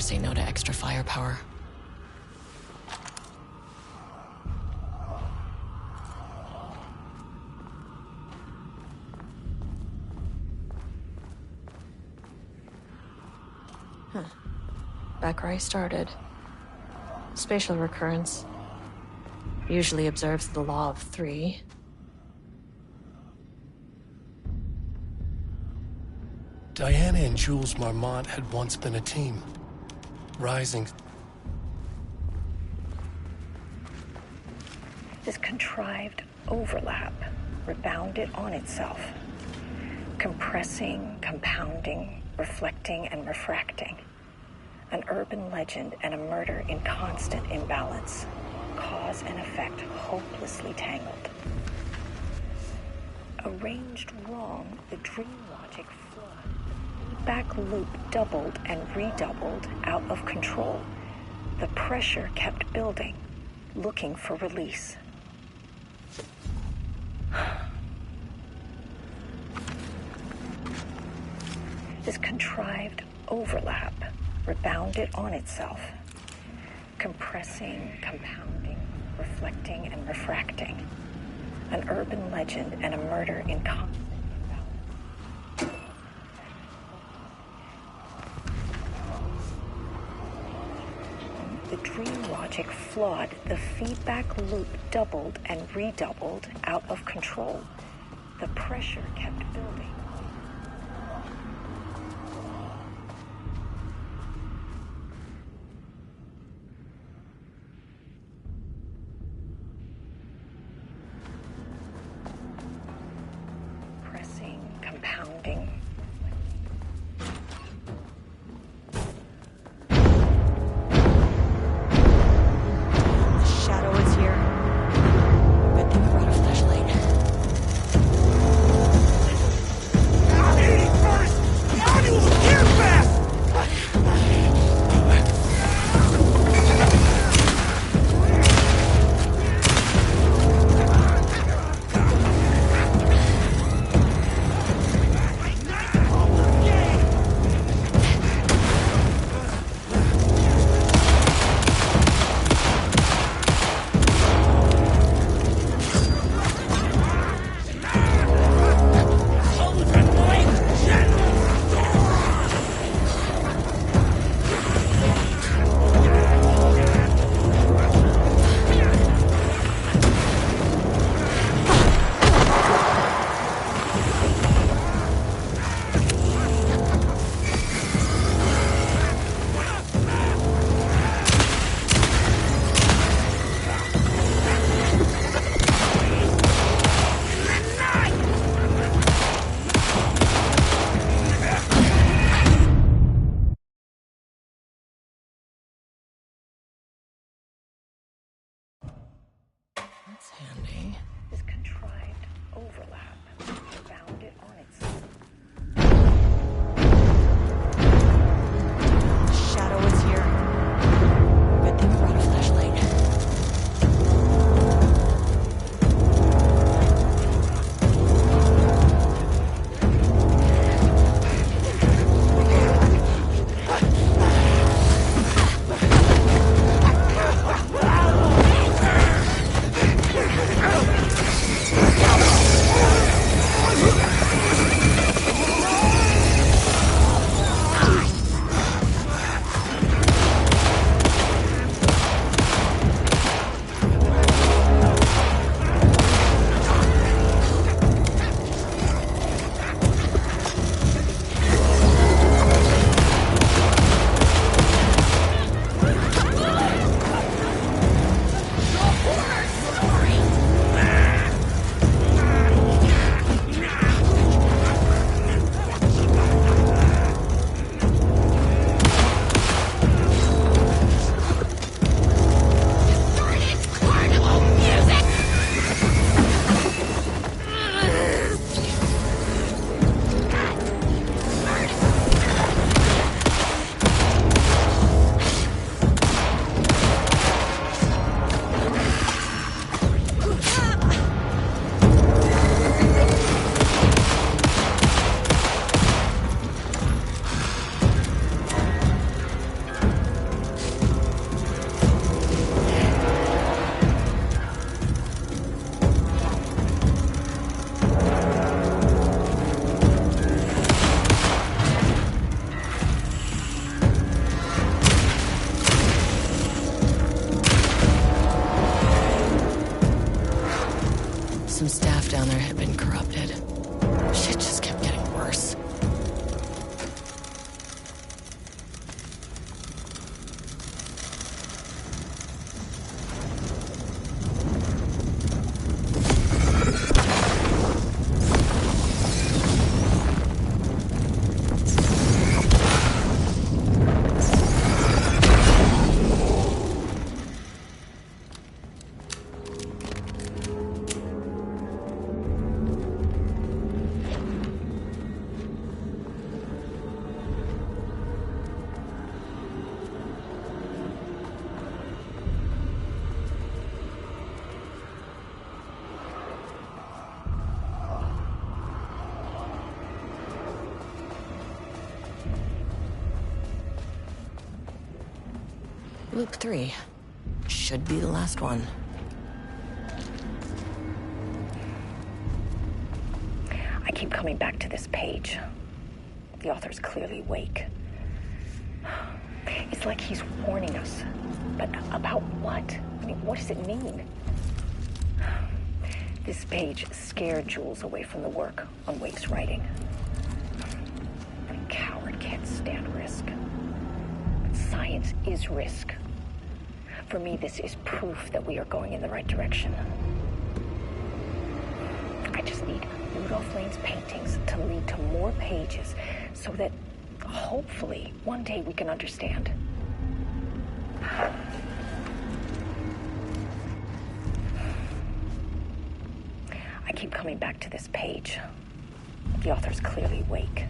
Say no to extra firepower. back where I started. Spatial recurrence. Usually observes the law of 3. Diana and Jules Marmont had once been a team, rising. This contrived overlap rebounded on itself, compressing, compounding, reflecting, and refracting. An urban legend and a murder in constant imbalance. Cause and effect hopelessly tangled. Arranged wrong, the dream logic flawed. The feedback loop doubled and redoubled, out of control. The pressure kept building, looking for release. This contrived overlap rebounded on itself, compressing, compounding, reflecting, and refracting. An urban legend and a murder in constant imbalance. The dream logic flawed, the feedback loop doubled and redoubled, out of control. The pressure kept building. Compounding. Shadow is here. Good thing I brought a flashlight. Eat first! Modules, here fast! That's handy. This contrived overlap rebounded on itself. Shadow is here. Good thing I brought a flashlight. some staff down there had been corrupted. Shit just kept getting worse. Loop 3. Should be the last one. I keep coming back to this page. The author's clearly awake. It's like he's warning us. But about what? I mean, what does it mean? This page scared Jules away from the work on Wake's writing. A coward can't stand risk. But science is risk. For me, this is proof that we are going in the right direction. I just need Rudolph Lane's paintings to lead to more pages so that hopefully one day we can understand. I keep coming back to this page. The author's clearly awake.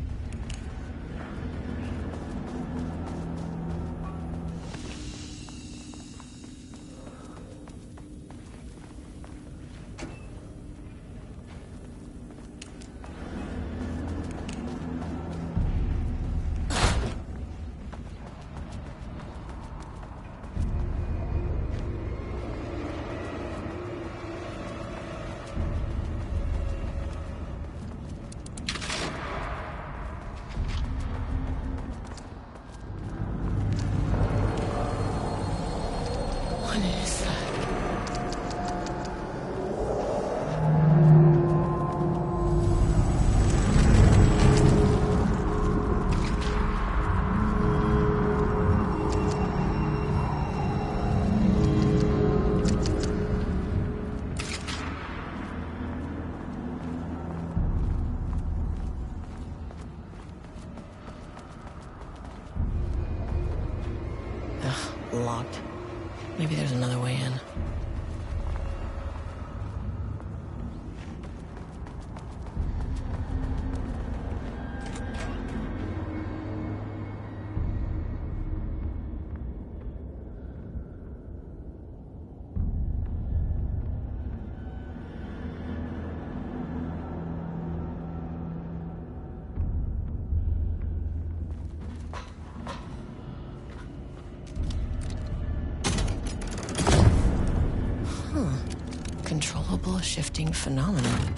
Locked. Maybe there's another way in. Controllable shifting phenomenon.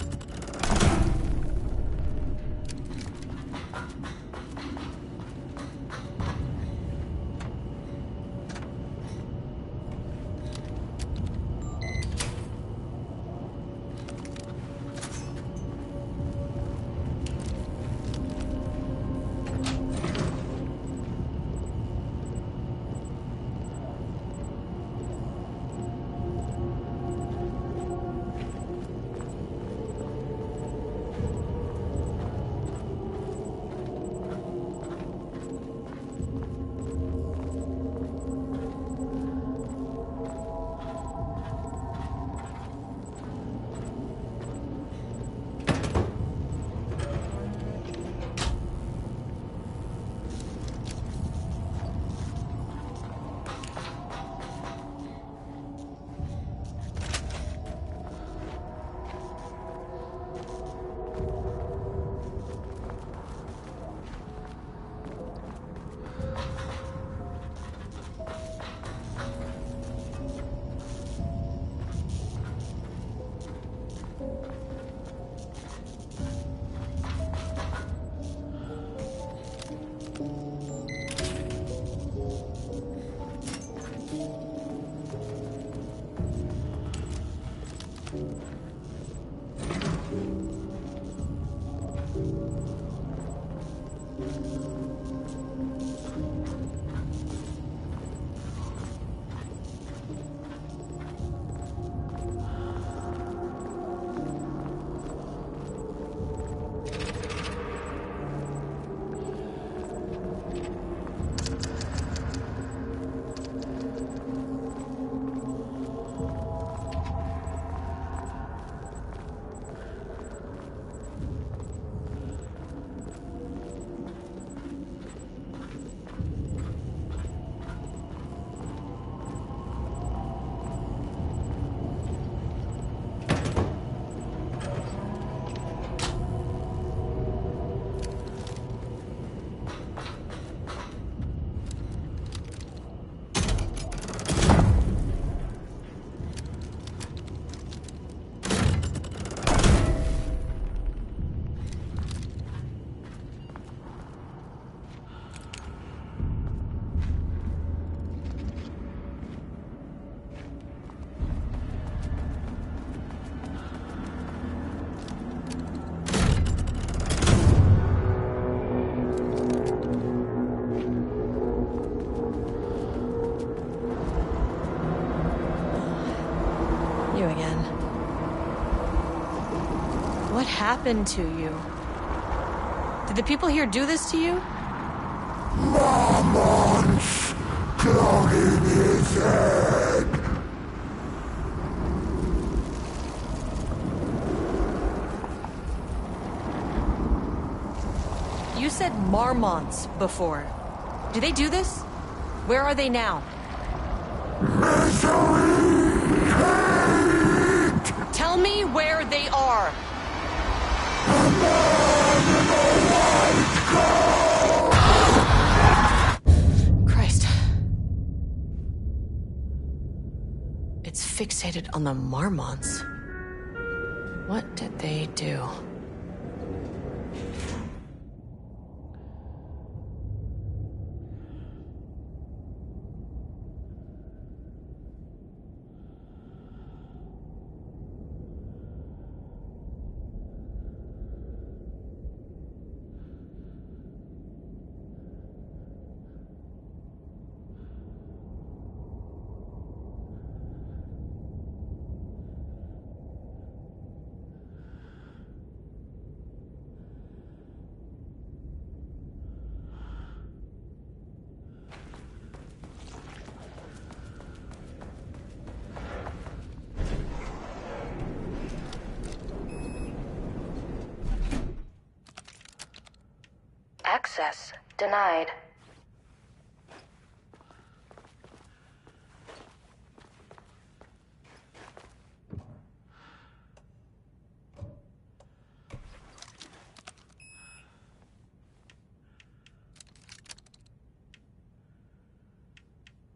You again. What happened to you? Did the people here do this to you? Mammons clogging his head. You said marmots before. Do they do this? Where are they now? Misery! Hate! Tell me where they are! A man in a white coat! Christ. It's fixated on the marmots. What did they do? Access denied.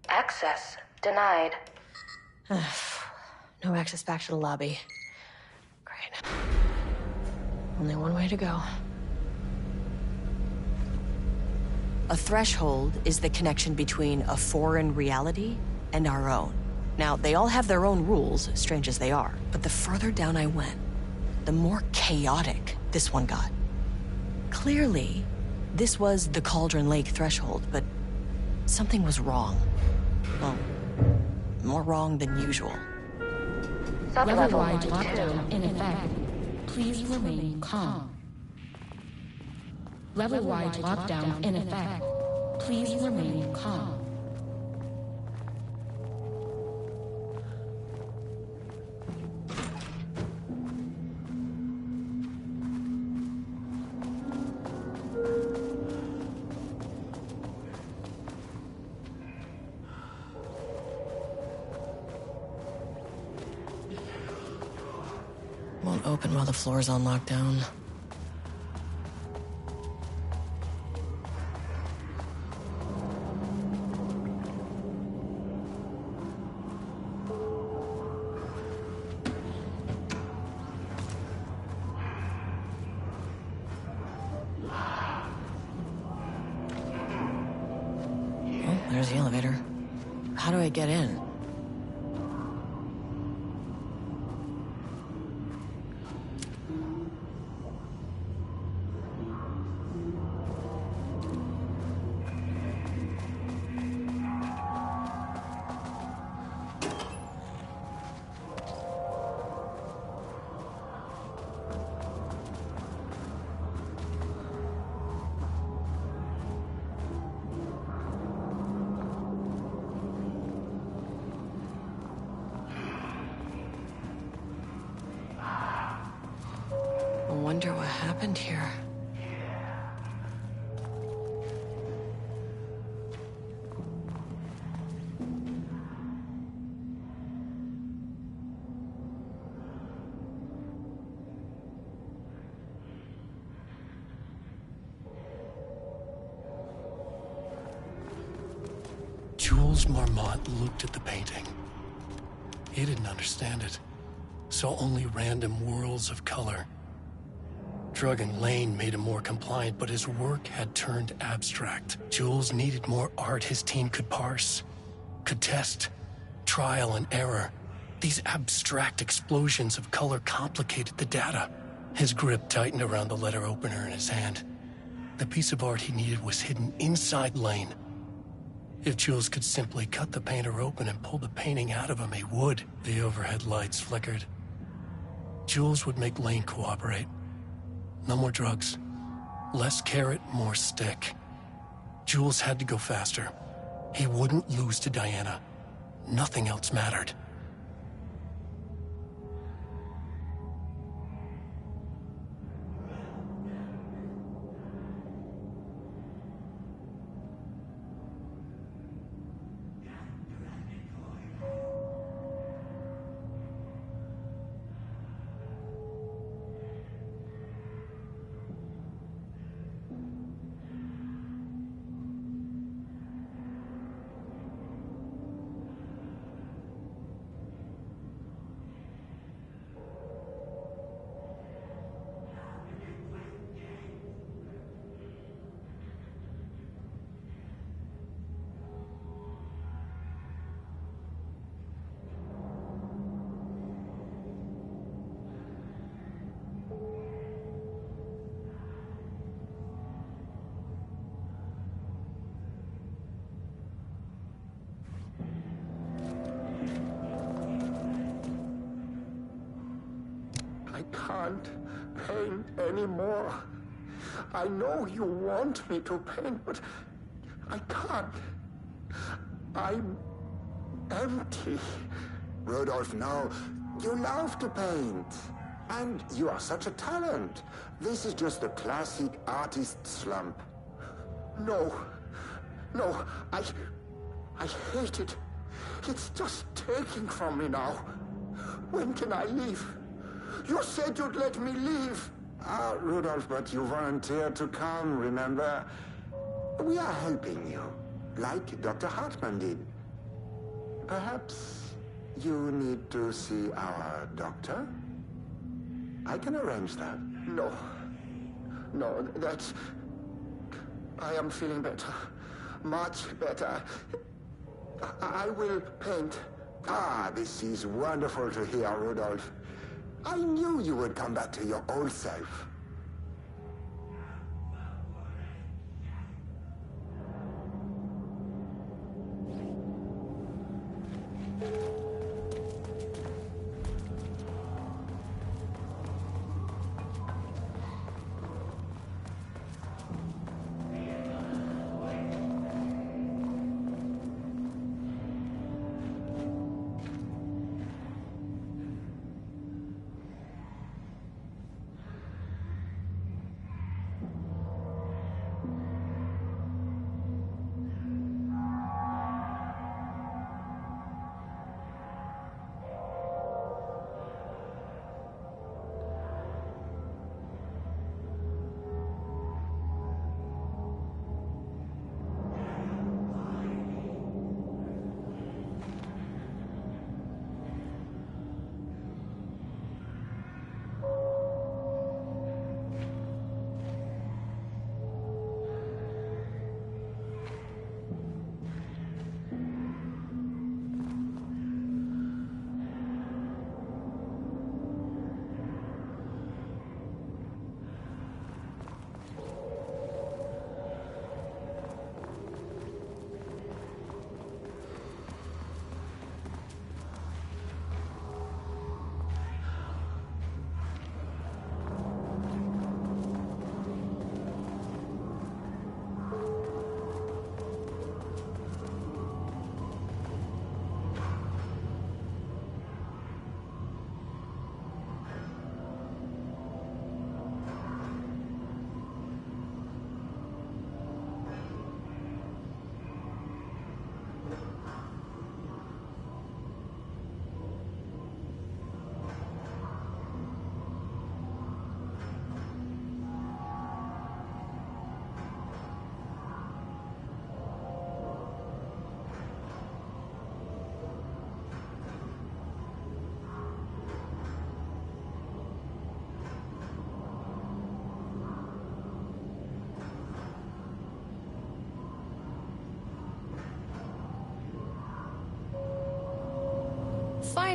Access denied. No access back to the lobby. Great. Only one way to go. A threshold is the connection between a foreign reality and our own. Now, they all have their own rules, strange as they are, but the further down I went, the more chaotic this one got. Clearly, this was the Cauldron Lake threshold, but something was wrong. Well, more wrong than usual. Level-wide lockdown in effect. Please remain calm. Level-wide lockdown in effect. Please remain calm. Won't open while the floor's on lockdown. There's the elevator. How do I get in? wonder what happened here. Jules Marmot looked at the painting. He didn't understand it. Saw only random whirls of color. Drug and Lane made him more compliant, but his work had turned abstract. Jules needed more art his team could parse, could test, trial and error. These abstract explosions of color complicated the data. His grip tightened around the letter opener in his hand. The piece of art he needed was hidden inside Lane. If Jules could simply cut the painter open and pull the painting out of him, he would. The overhead lights flickered. Jules would make Lane cooperate. No more drugs. Less carrot, more stick. Jules had to go faster. He wouldn't lose to Diana. Nothing else mattered. I can't paint anymore. I know you want me to paint, but I can't. I'm empty. Rudolph, no. You love to paint. And you are such a talent. This is just a classic artist slump. No. No, I hate it. It's just taking from me now. When can I leave? You said you'd let me leave. Ah, Rudolph, but you volunteered to come, remember? We are helping you, like Dr. Hartman did. Perhaps you need to see our doctor? I can arrange that. No. No, that's... I am feeling better. Much better. I will paint. Ah, this is wonderful to hear, Rudolph. I knew you would come back to your old self.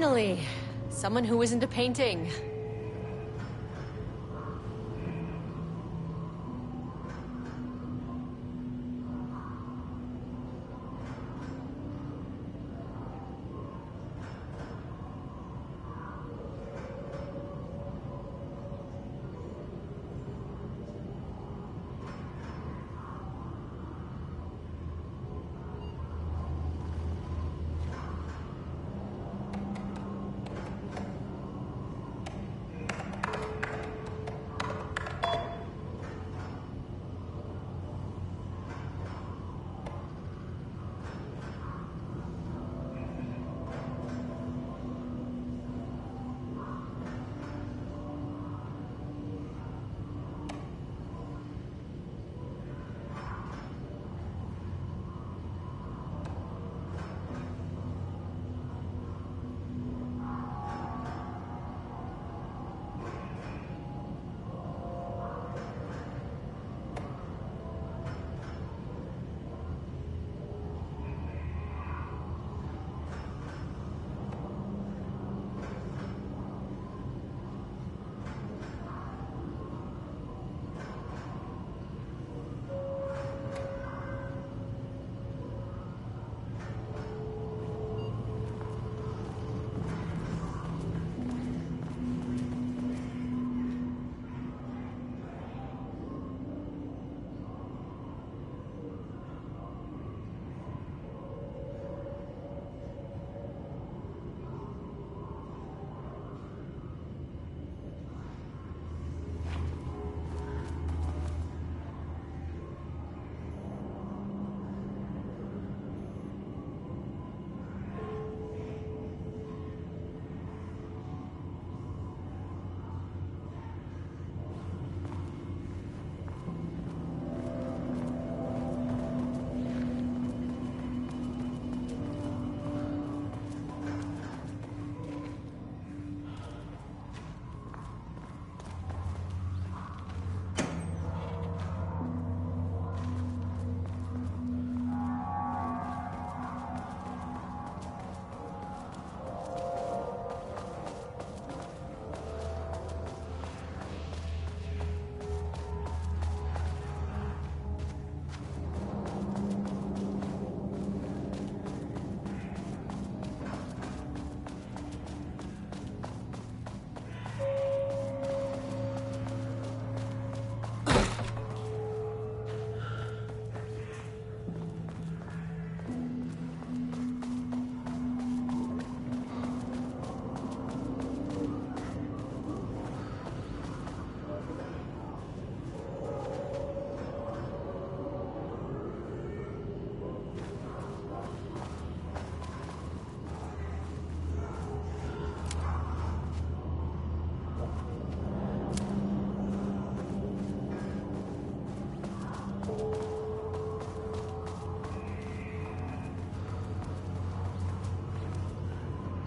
Finally, someone who isn't a painting.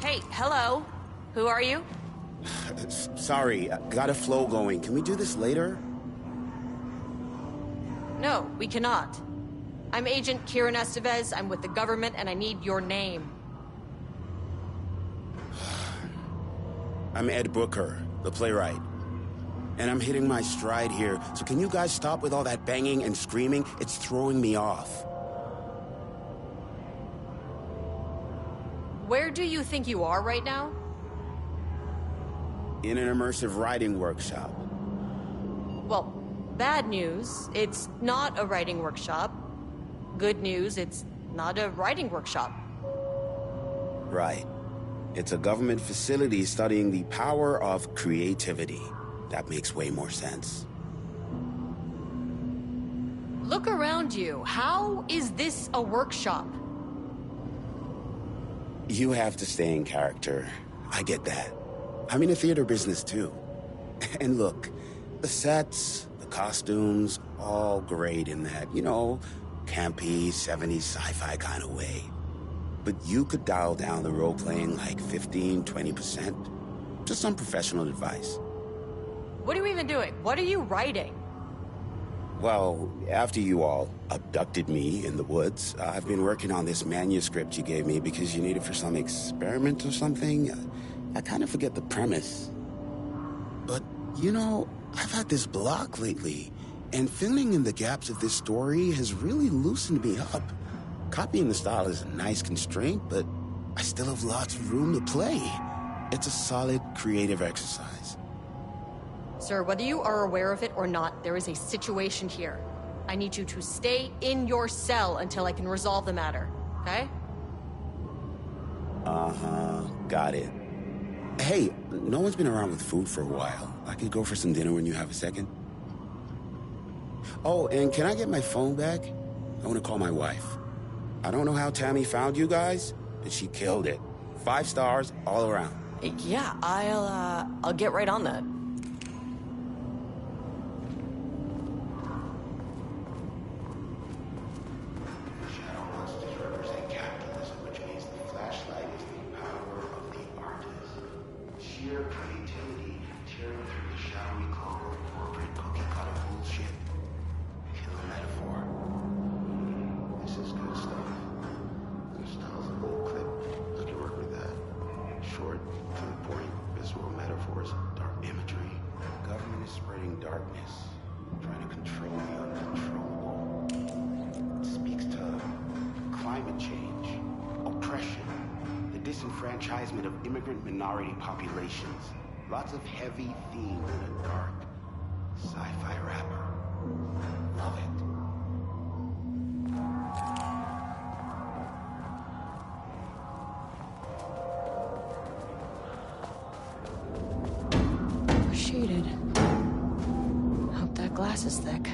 Hey, hello. Who are you? Sorry, got a flow going. Can we do this later? No, we cannot. I'm Agent Kieran Estevez. I'm with the government, and I need your name. I'm Ed Booker, the playwright. And I'm hitting my stride here, so can you guys stop with all that banging and screaming? It's throwing me off. Where do you think you are right now? In an immersive writing workshop. Well, bad news, it's not a writing workshop. Good news, it's not a writing workshop. Right. It's a government facility studying the power of creativity. That makes way more sense. Look around you. How is this a workshop? You have to stay in character. I get that. I'm in the theater business too. And look, the sets, the costumes, all great in that, you know, campy, 70s sci-fi kind of way. But you could dial down the role-playing like 15, 20%. Just some professional advice. What are you even doing? What are you writing? Well, after you all abducted me in the woods, I've been working on this manuscript you gave me because you need it for some experiment or something. I kind of forget the premise. But, you know, I've had this block lately, and filling in the gaps of this story has really loosened me up. Copying the style is a nice constraint, but I still have lots of room to play. It's a solid creative exercise. Sir, whether you are aware of it or not, there is a situation here. I need you to stay in your cell until I can resolve the matter, okay? Uh-huh, got it. Hey, no one's been around with food for a while. I could go for some dinner when you have a second. Oh, and can I get my phone back? I want to call my wife. I don't know how Tammy found you guys, but she killed it. 5 stars all around. Yeah, I'll get right on that. Disenfranchisement of immigrant minority populations. Lots of heavy themes in a dark sci-fi wrapper. Love it. Shaded. Hope that glass is thick.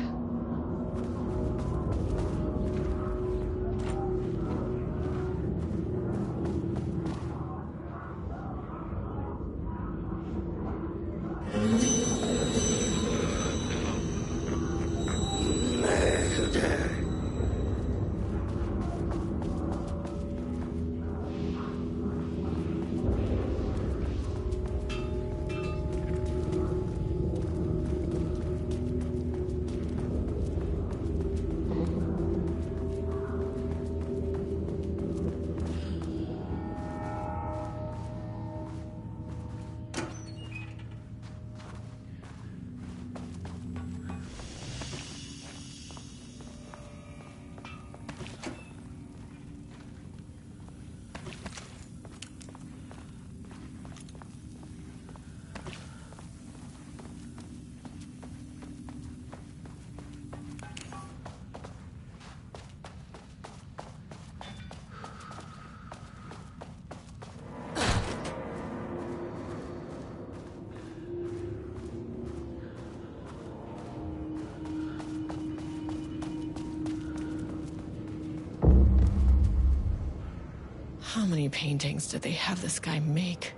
How many paintings did they have this guy make?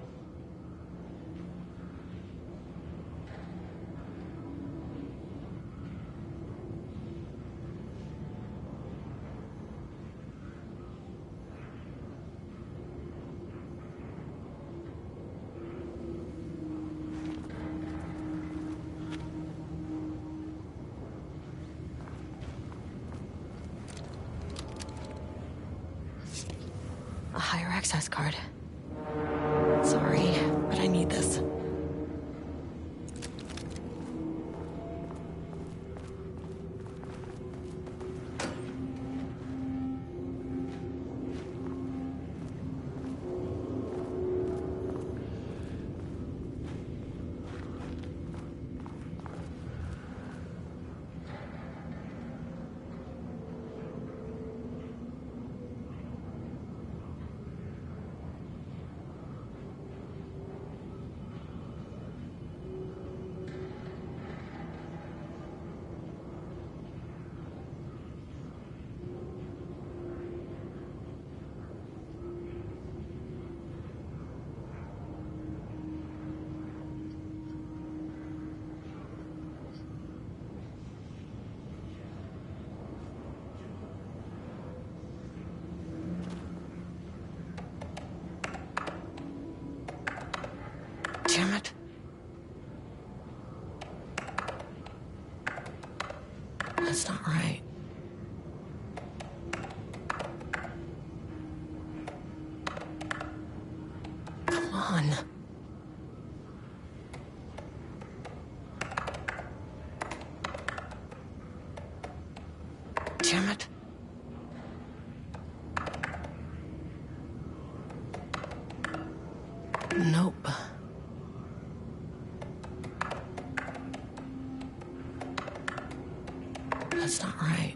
A higher access card. Sorry, but I need this. That's not right. Come on. Damn it. Nope. That's not right.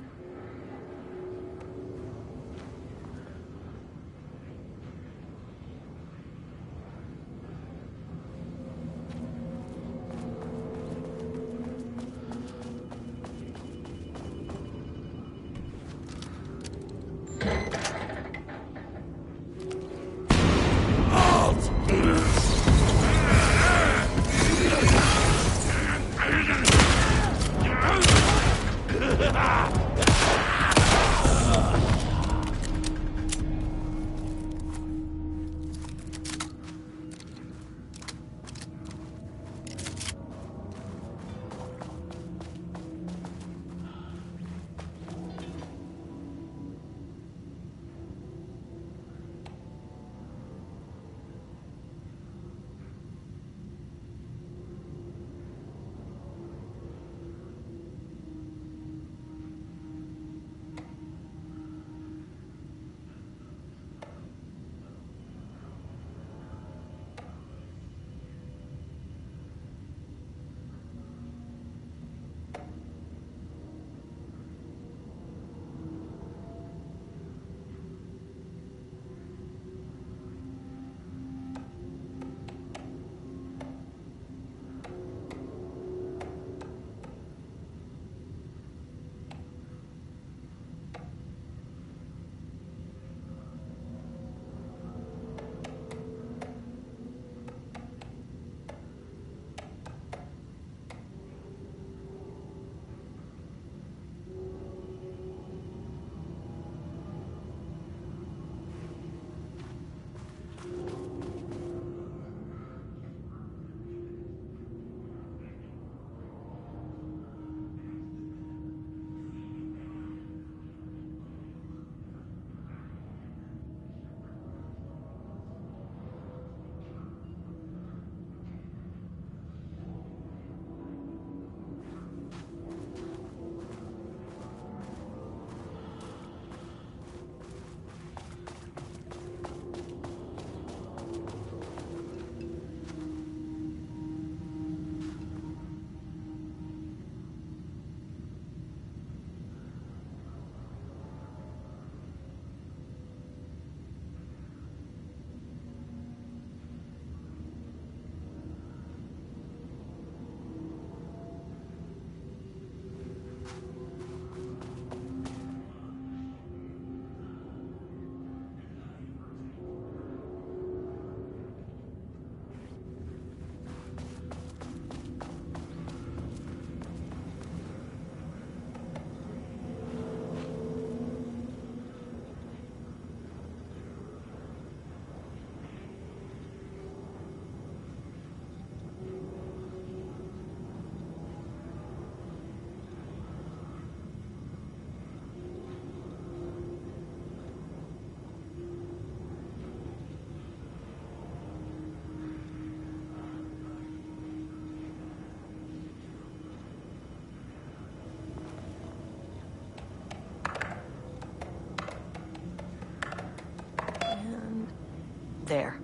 There.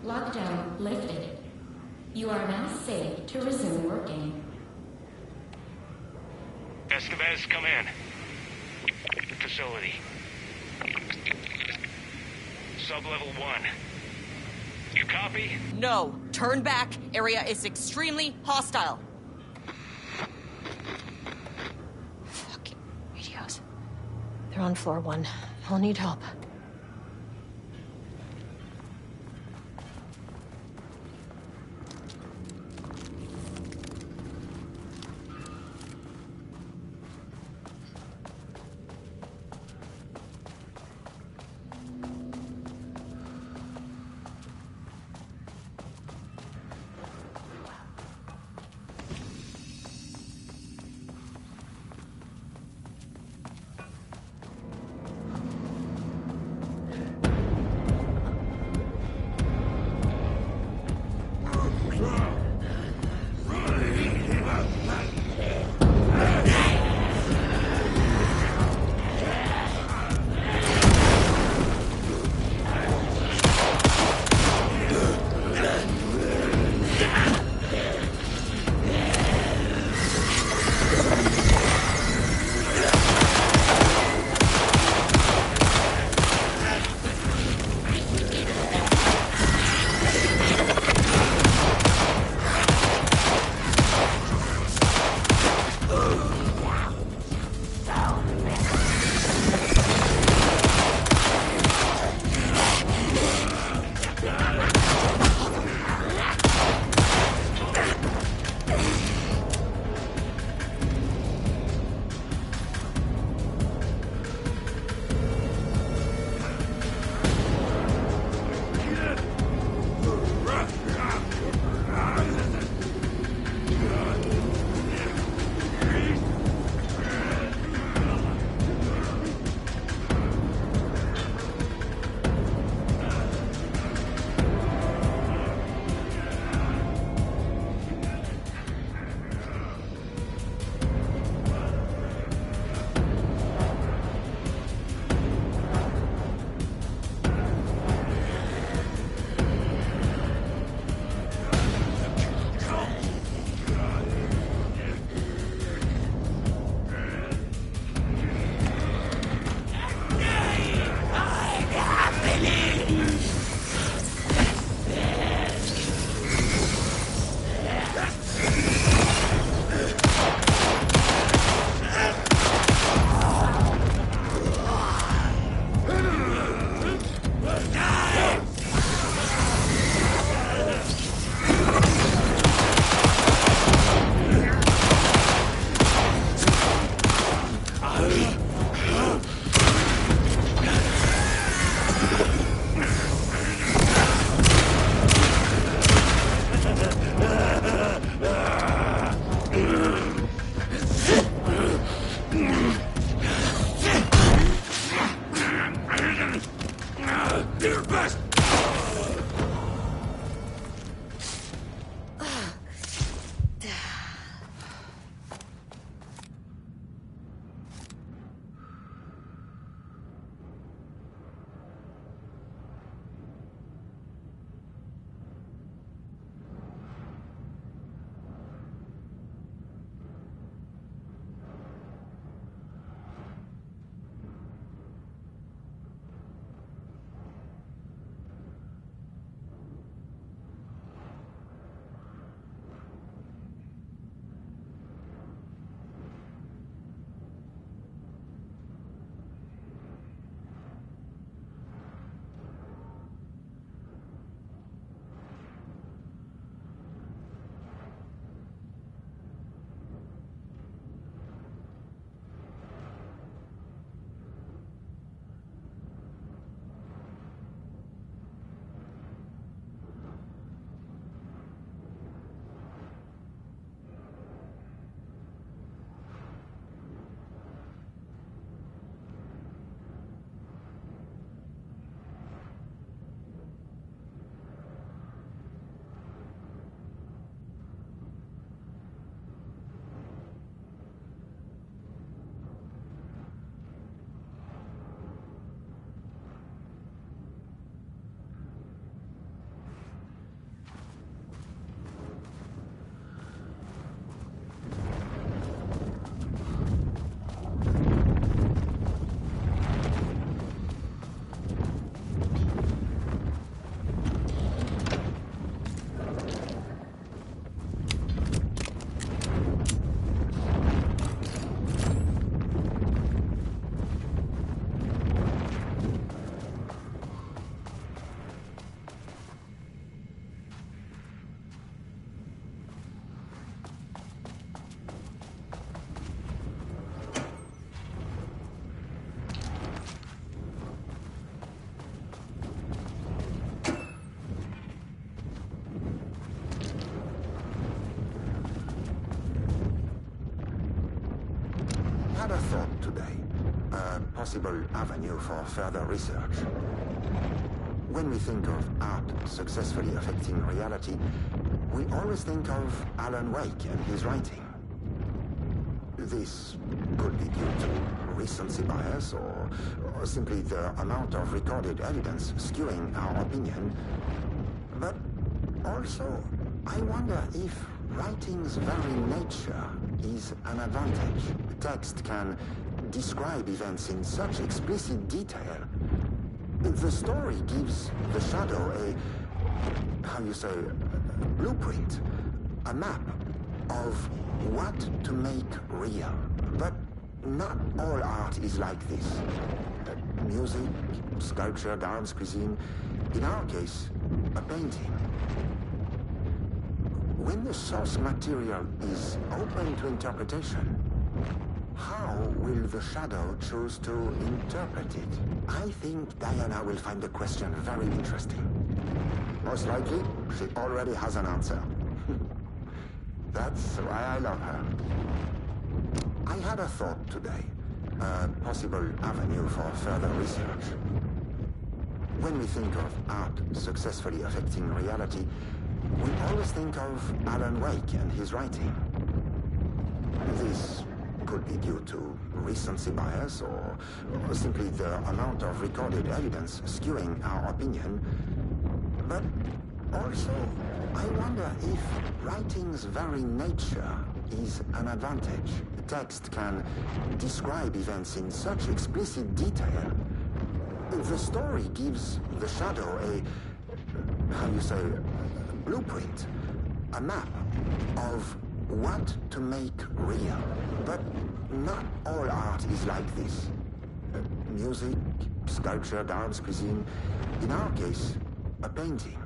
Lockdown lifted. You are now safe to resume working. Estevez, come in. Facility. Sub-level 1. You copy? No. Turn back. Area is extremely hostile. Fucking radios. They're on floor 1. I'll need help. Diana, do your best! Had a thought today. A possible avenue for further research. When we think of art successfully affecting reality, we always think of Alan Wake and his writing. This could be due to recency bias or simply the amount of recorded evidence skewing our opinion. But also, I wonder if writing's very nature is an advantage. Text can describe events in such explicit detail. The story gives the shadow a blueprint, a map of what to make real. But not all art is like this. Music, sculpture, dance, cuisine. In our case, a painting. When the source material is open to interpretation, how will the shadow choose to interpret it? I think Diana will find the question very interesting. Most likely, she already has an answer. That's why I love her. I had a thought today. A possible avenue for further research. When we think of art successfully affecting reality, we always think of Alan Wake and his writing. This could be due to recency bias or simply the amount of recorded evidence skewing our opinion. But also, I wonder if writing's very nature is an advantage. Text can describe events in such explicit detail. The story gives the shadow a blueprint, a map of what to make real. But not all art is like this. Music, sculpture, dance, cuisine. In our case, a painting.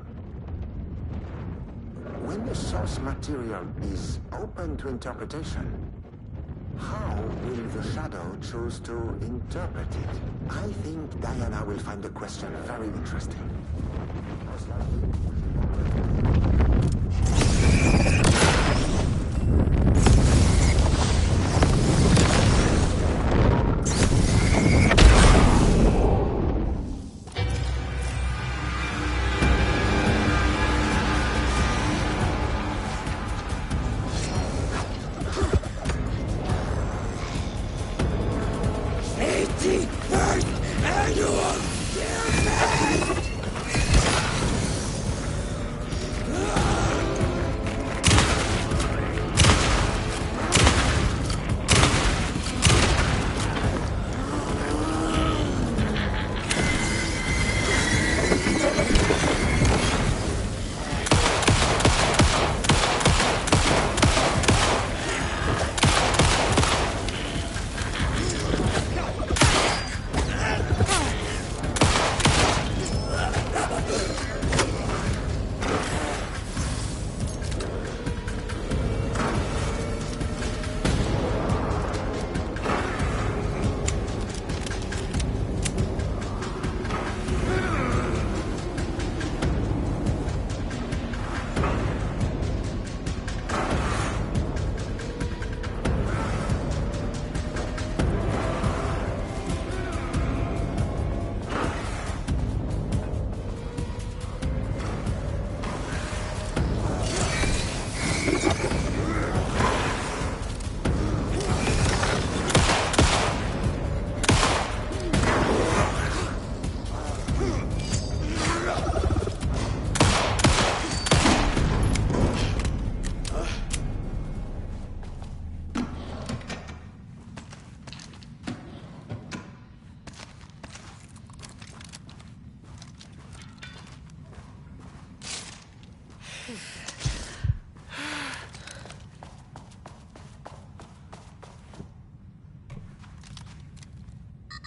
When the source material is open to interpretation, how will the shadow choose to interpret it? I think Diana will find the question very interesting.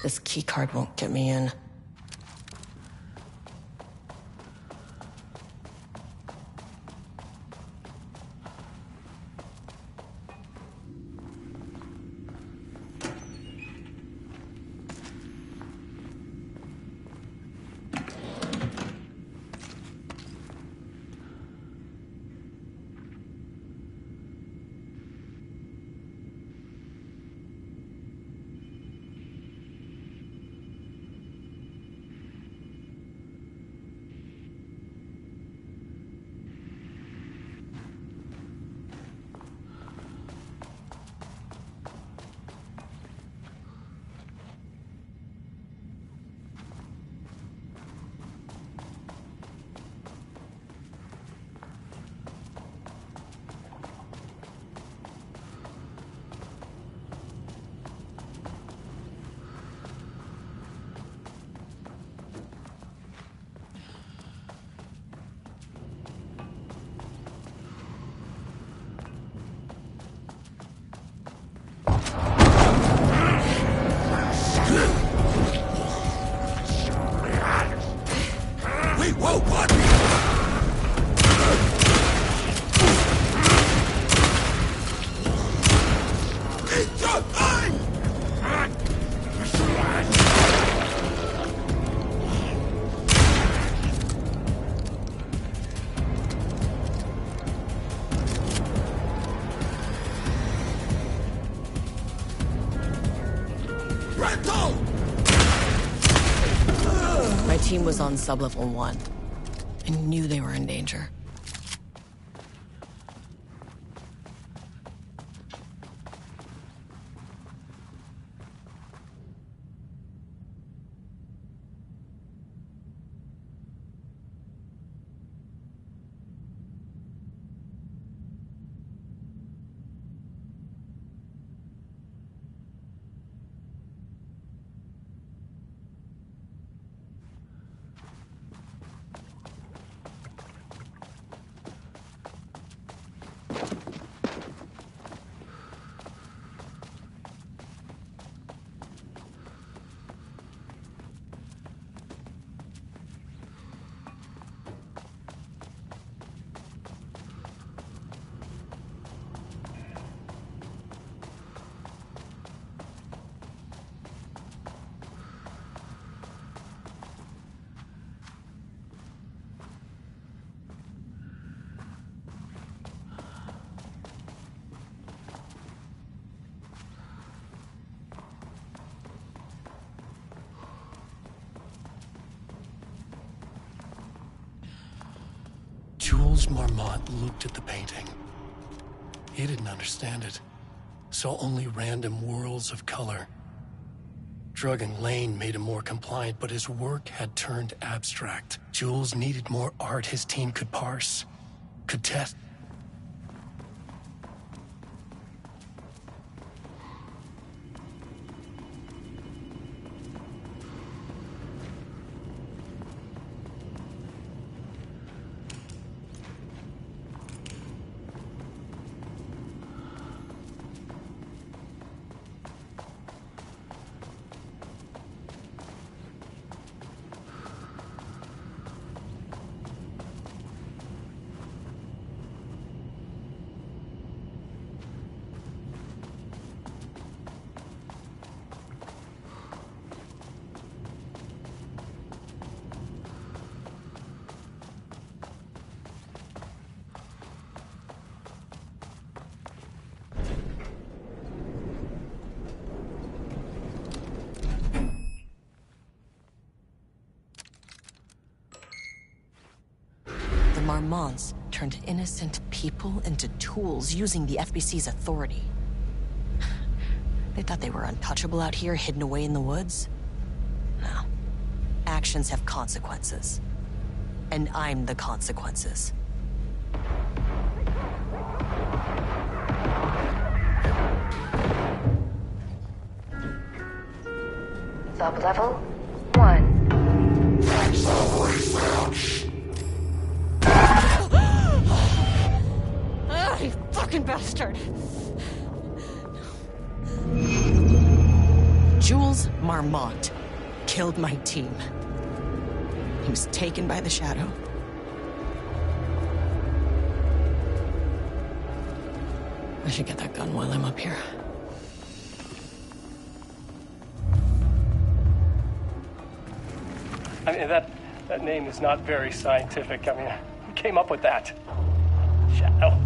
This keycard won't get me in. My team was on sublevel 1. I knew they were in danger. Jules Marmont looked at the painting. He didn't understand it. Saw only random whirls of color. Drugging Lane made him more compliant, but his work had turned abstract. Jules needed more art his team could parse, could test. Marmonts turned innocent people into tools using the FBC's authority. They thought they were untouchable out here, hidden away in the woods? No. Actions have consequences. And I'm the consequences. Sublevel 1. bastard! Jules Marmont killed my team. He was taken by the Shadow. I should get that gun while I'm up here. I mean, that name is not very scientific. I mean, who came up with that? Shadow.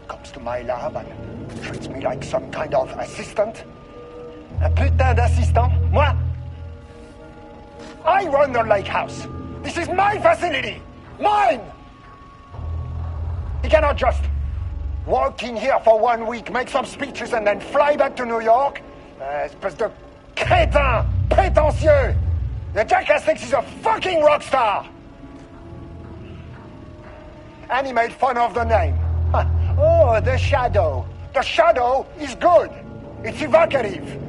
Comes to my lab and treats me like some kind of assistant. Un putain d'assistant? Moi? I run the lake house. This is my facility. Mine! He cannot just walk in here for 1 week, make some speeches, and then fly back to New York. Espèce de crétin! Prétentieux! The jackass thinks he's a fucking rock star! And he made fun of the name. Huh. Oh, the Shadow. The Shadow is good. It's evocative.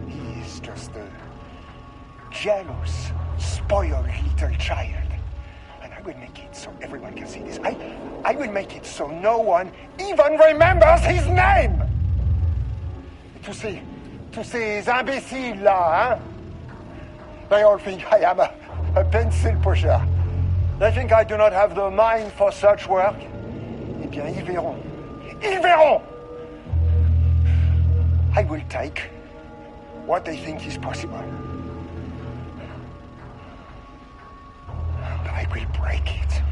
He's just a jealous, spoiled little child. And I will make it so everyone can see this. I will make it so no one even remembers his name! To ces imbéciles là, hein? They all think I am a pencil pusher. They think I do not have the mind for such work. Eh bien, ils verront. Ils verront! I will take what they think is possible. But I will break it.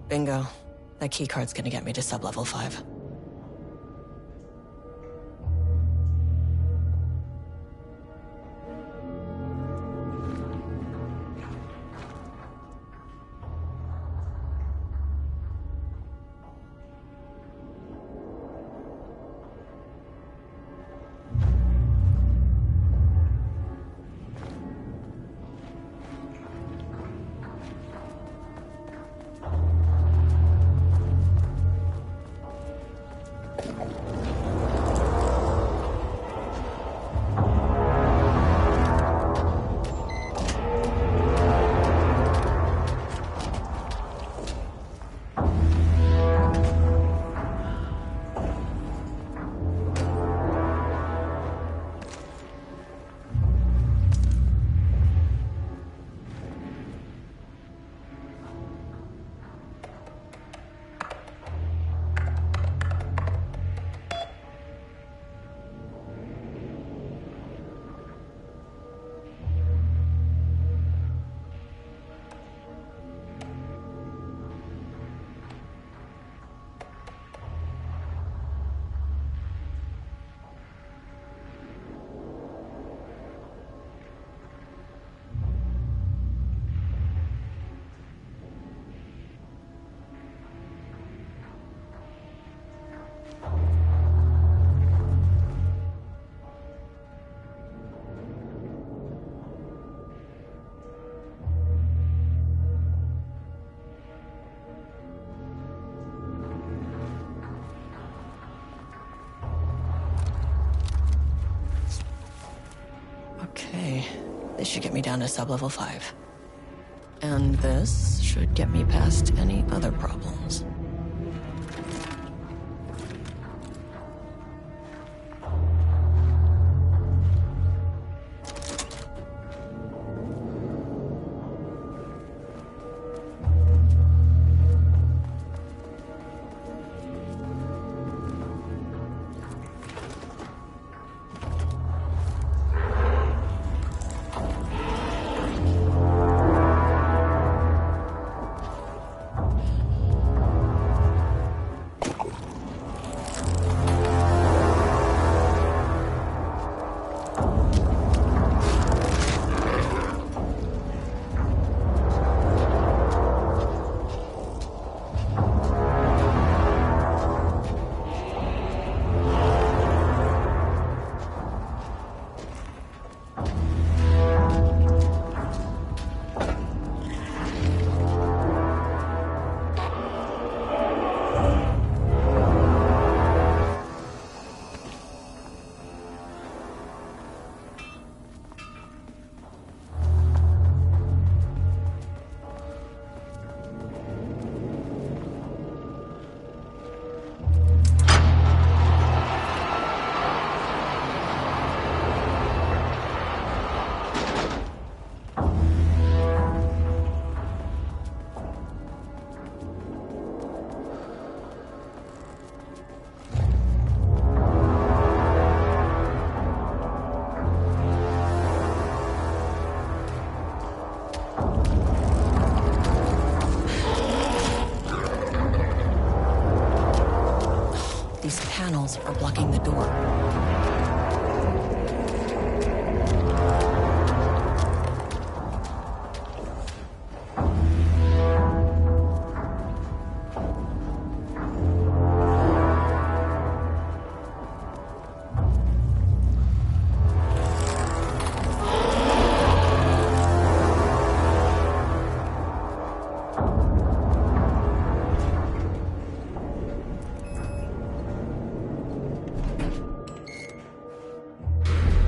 Bingo. That keycard's gonna get me to sub-level 5. get me down to sub-level 5. And this should get me past any other problems. These panels are blocking the door.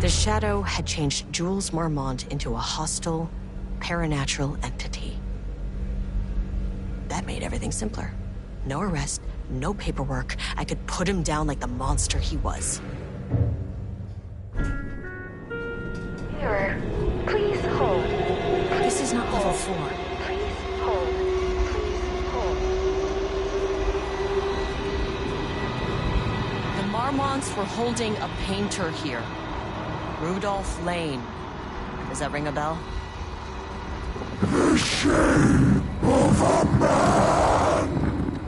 The Shadow had changed Jules Marmont into a hostile, paranatural entity. That made everything simpler. No arrest, no paperwork. I could put him down like the monster he was. Mirror, please hold. This is not level 4. Please hold. Please hold. The Marmonts were holding a painter here. Rudolph Lane. Does that ring a bell? The shame of a man!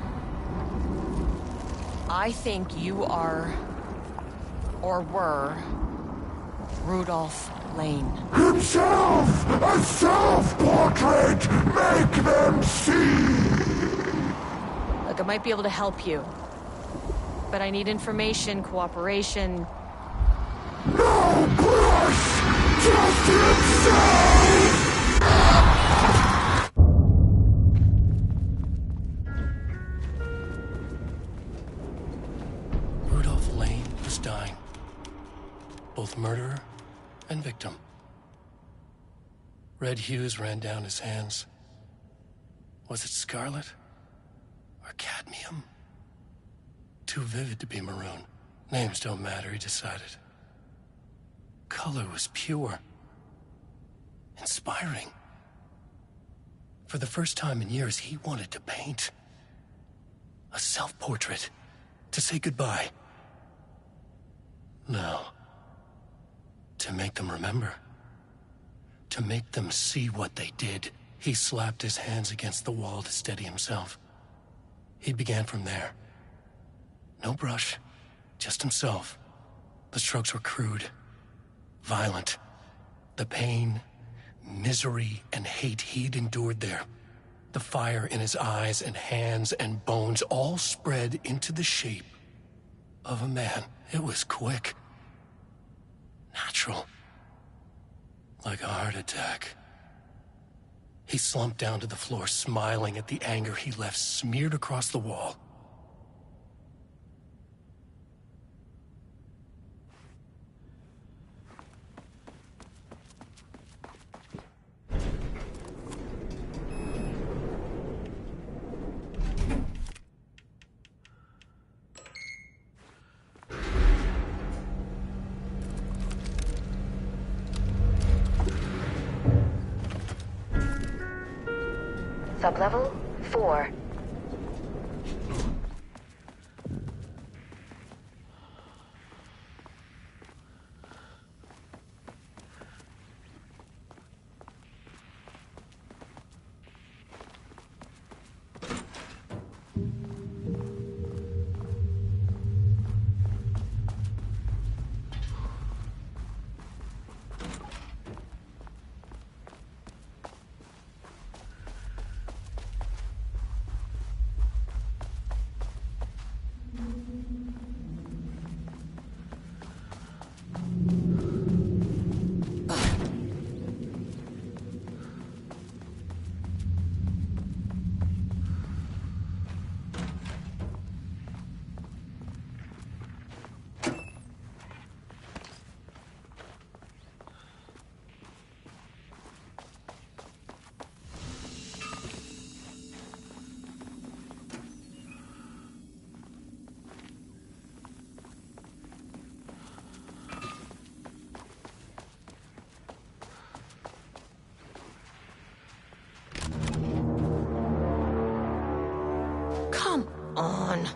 I think you are, or were, Rudolph Lane. Himself! A self-portrait! Make them see! Look, I might be able to help you. But I need information, cooperation. No push! Just himself! Rudolph Lane was dying. Both murderer and victim. Red hues ran down his hands. Was it scarlet? Or cadmium? Too vivid to be maroon. Names don't matter, he decided. Color was pure. Inspiring. For the first time in years, he wanted to paint. A self-portrait. To say goodbye. No. To make them remember. To make them see what they did. He slapped his hands against the wall to steady himself. He began from there. No brush, just himself. The strokes were crude, violent. The pain, misery, and hate he'd endured there. The fire in his eyes and hands and bones all spread into the shape of a man. It was quick. Natural. Like a heart attack. He slumped down to the floor, smiling at the anger he left smeared across the wall. Sublevel 4. Come on.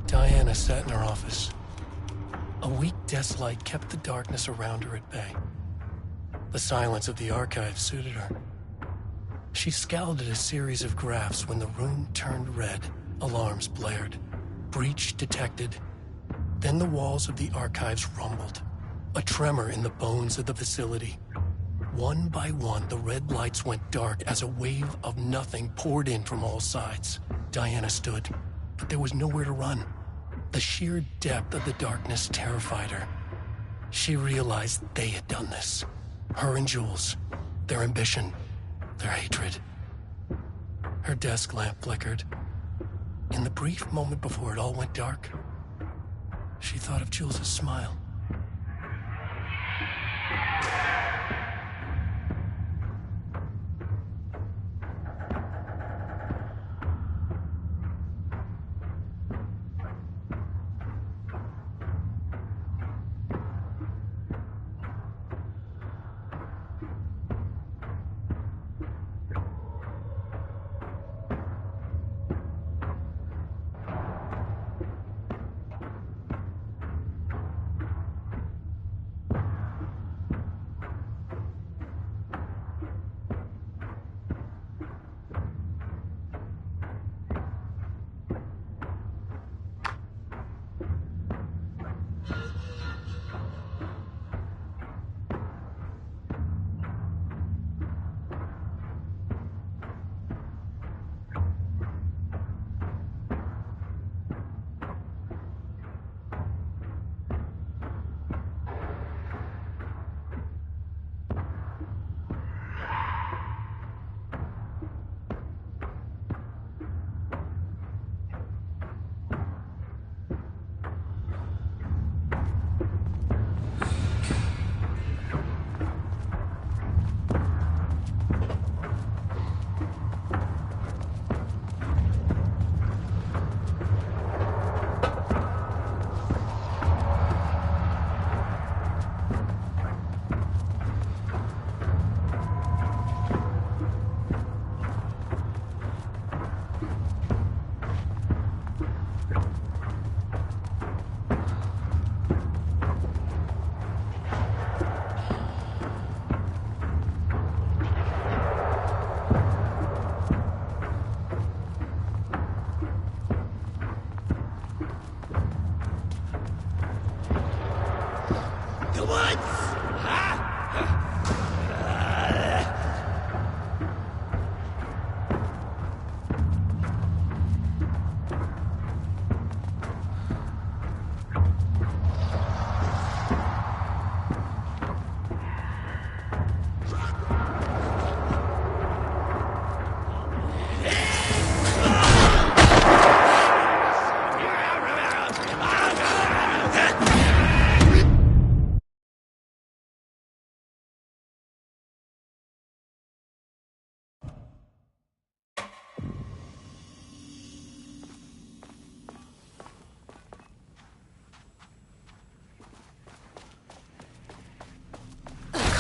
Diana sat in her office. A weak desk light kept the darkness around her at bay. The silence of the archive suited her. She scowled at a series of graphs when the room turned red. Alarms blared. Breach detected. Then the walls of the archives rumbled. A tremor in the bones of the facility. One by one, the red lights went dark as a wave of nothing poured in from all sides. Diana stood, but there was nowhere to run. The sheer depth of the darkness terrified her. She realized they had done this. Her and Jules. Their ambition. Their hatred. Her desk lamp flickered. In the brief moment before it all went dark, she thought of Jules' smile.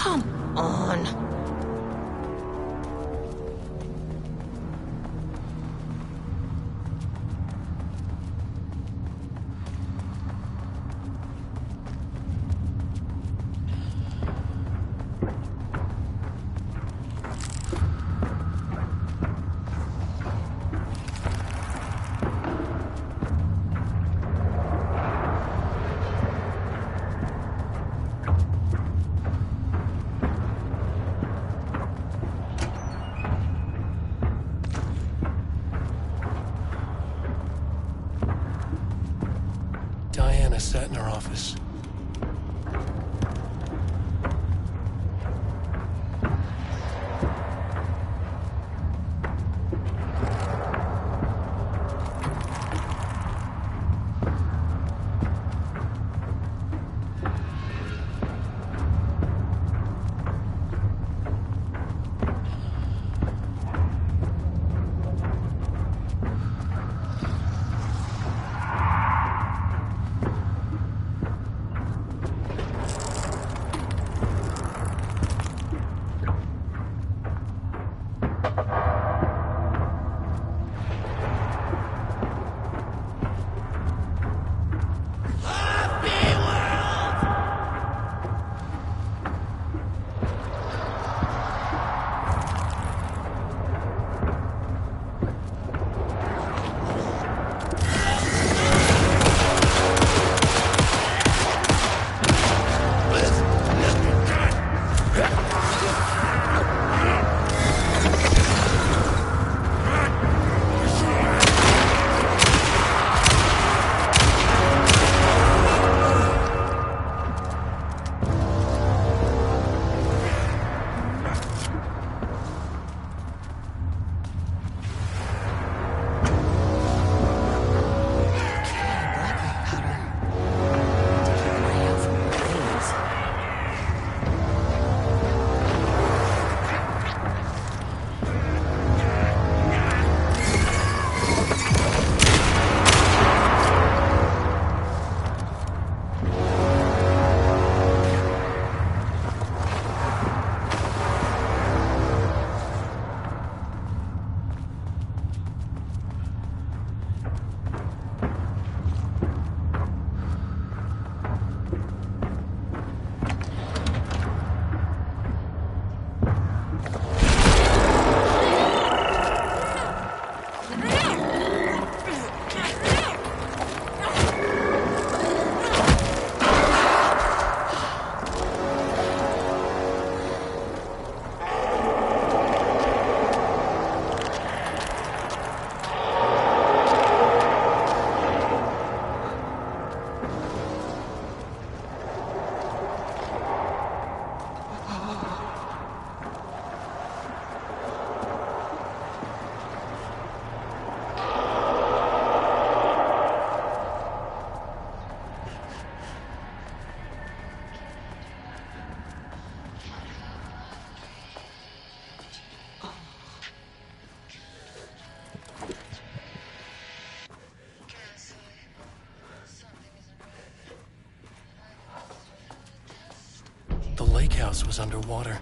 Come on. Diana sat in her office. The lake house was underwater.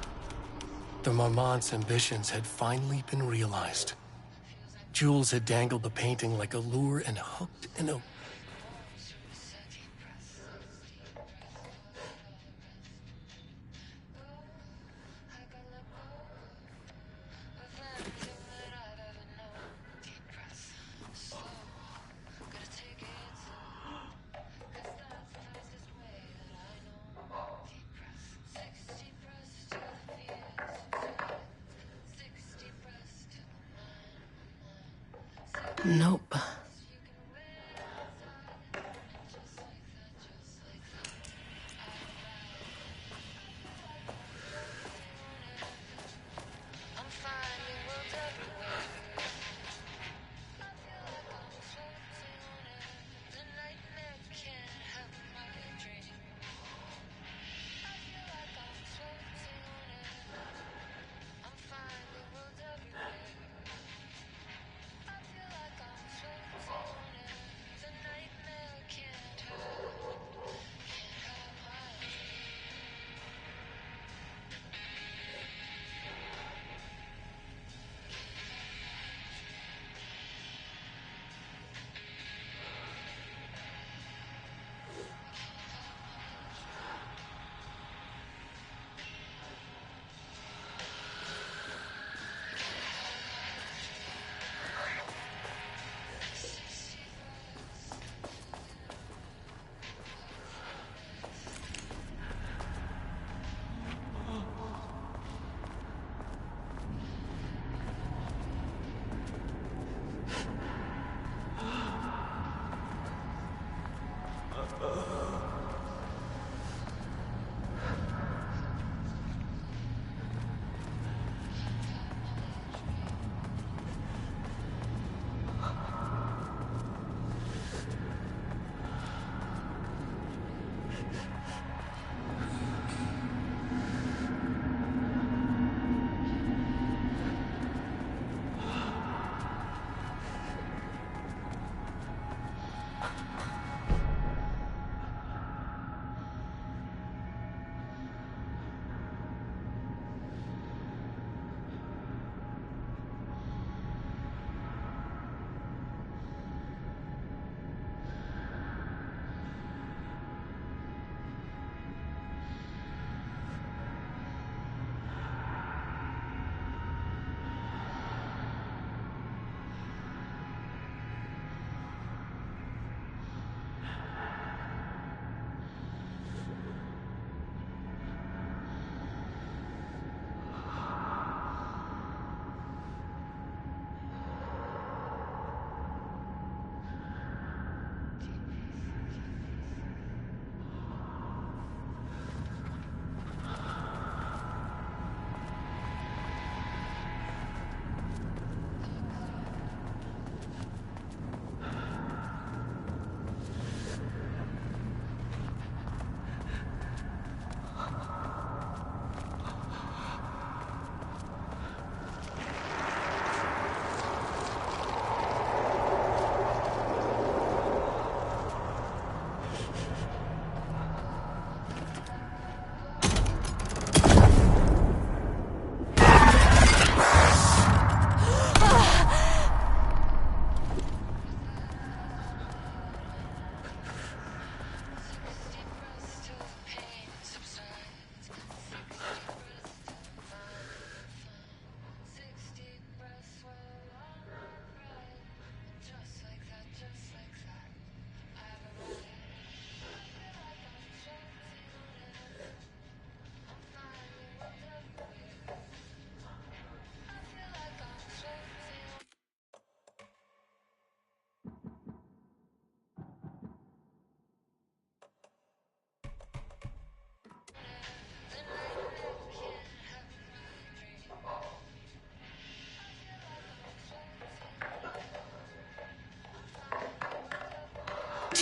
The Marmont's ambitions had finally been realized. Jules had dangled the painting like a lure and hooked in a... Nope.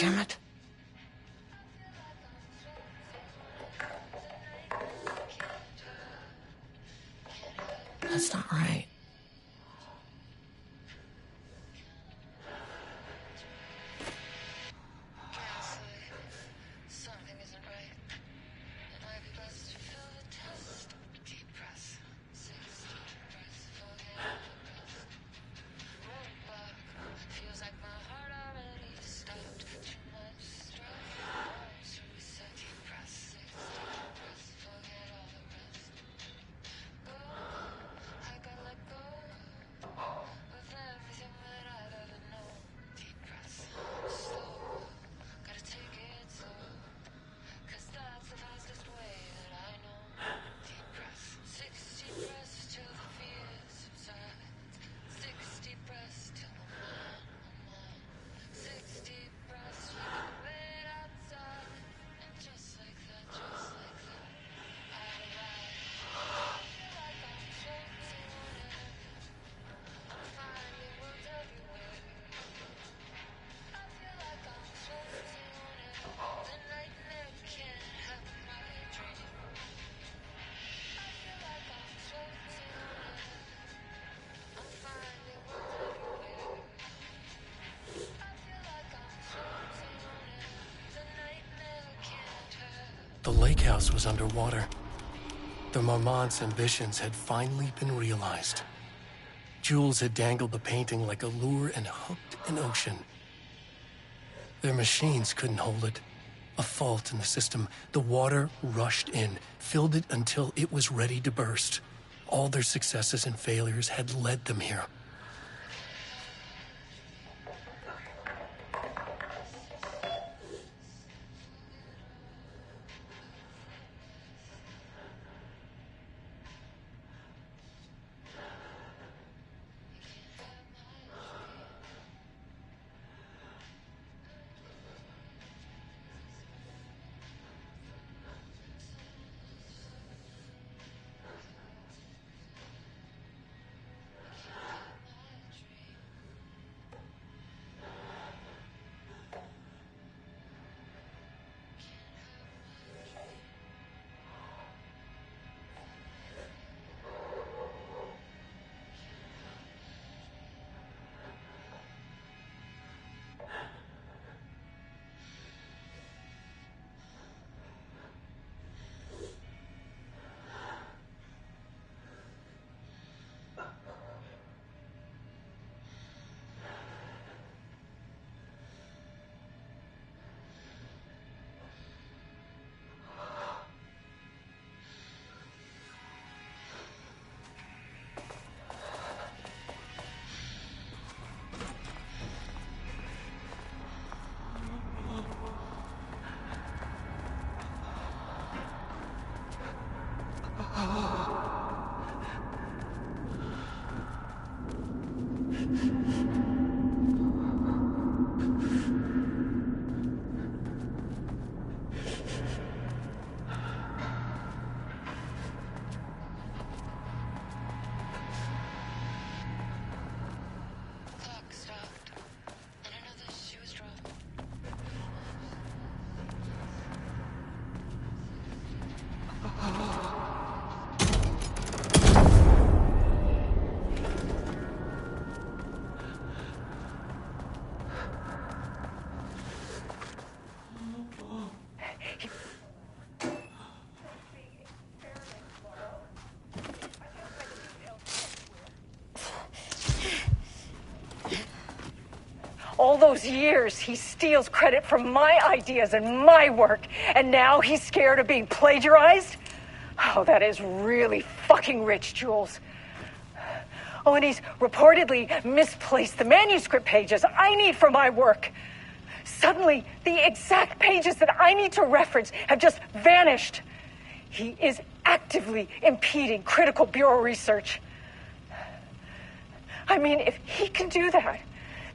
damn it. That's not right. The lake house was underwater. The Marmont's ambitions had finally been realized. Jules had dangled the painting like a lure and hooked an ocean. Their machines couldn't hold it. A fault in the system. The water rushed in, filled it until it was ready to burst. All their successes and failures had led them here. All those years, he steals credit for my ideas and my work, and now he's scared of being plagiarized? Oh, that is really fucking rich, Jules. Oh, and he's reportedly misplaced the manuscript pages I need for my work. Suddenly, the exact pages that I need to reference have just vanished. He is actively impeding critical bureau research. I mean, if he can do that,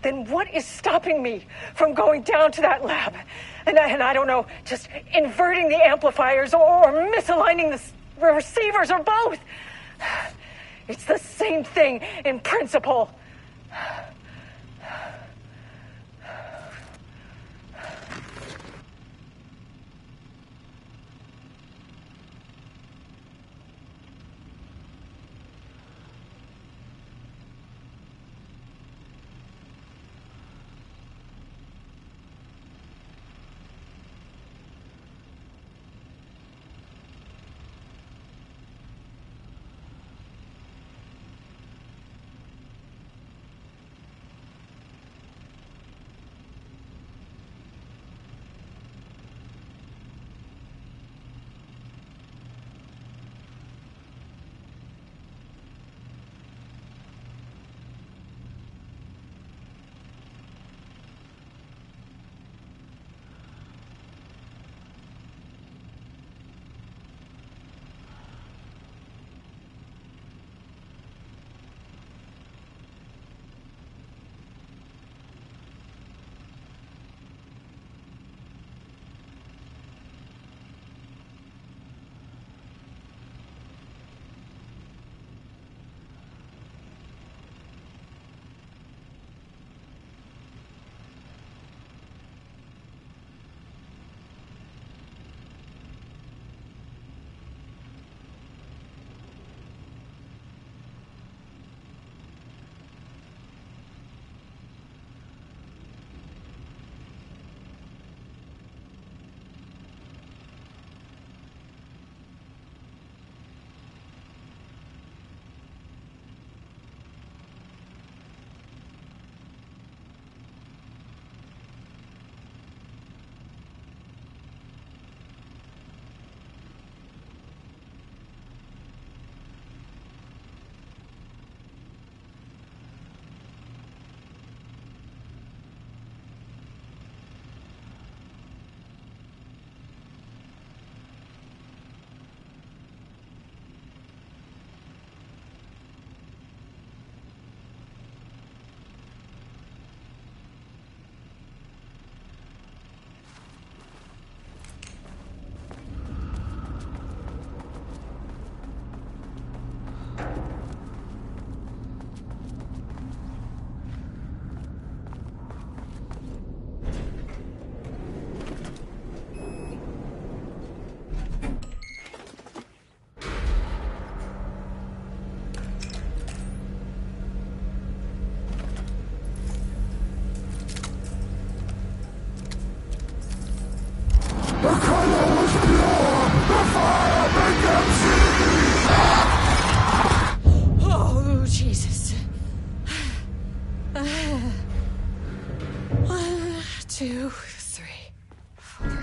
then what is stopping me from going down to that lab? And I don't know, just inverting the amplifiers or misaligning the receivers or both. It's the same thing in principle.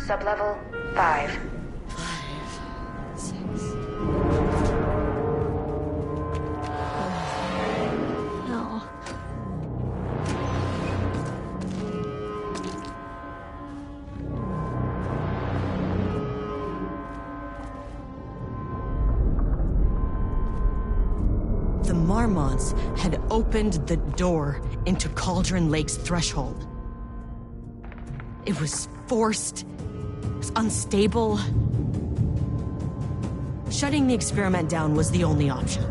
Sublevel 5. 6. No. The Marmots had opened the door into Cauldron Lake's threshold. It was forced. It was unstable. Shutting the experiment down was the only option.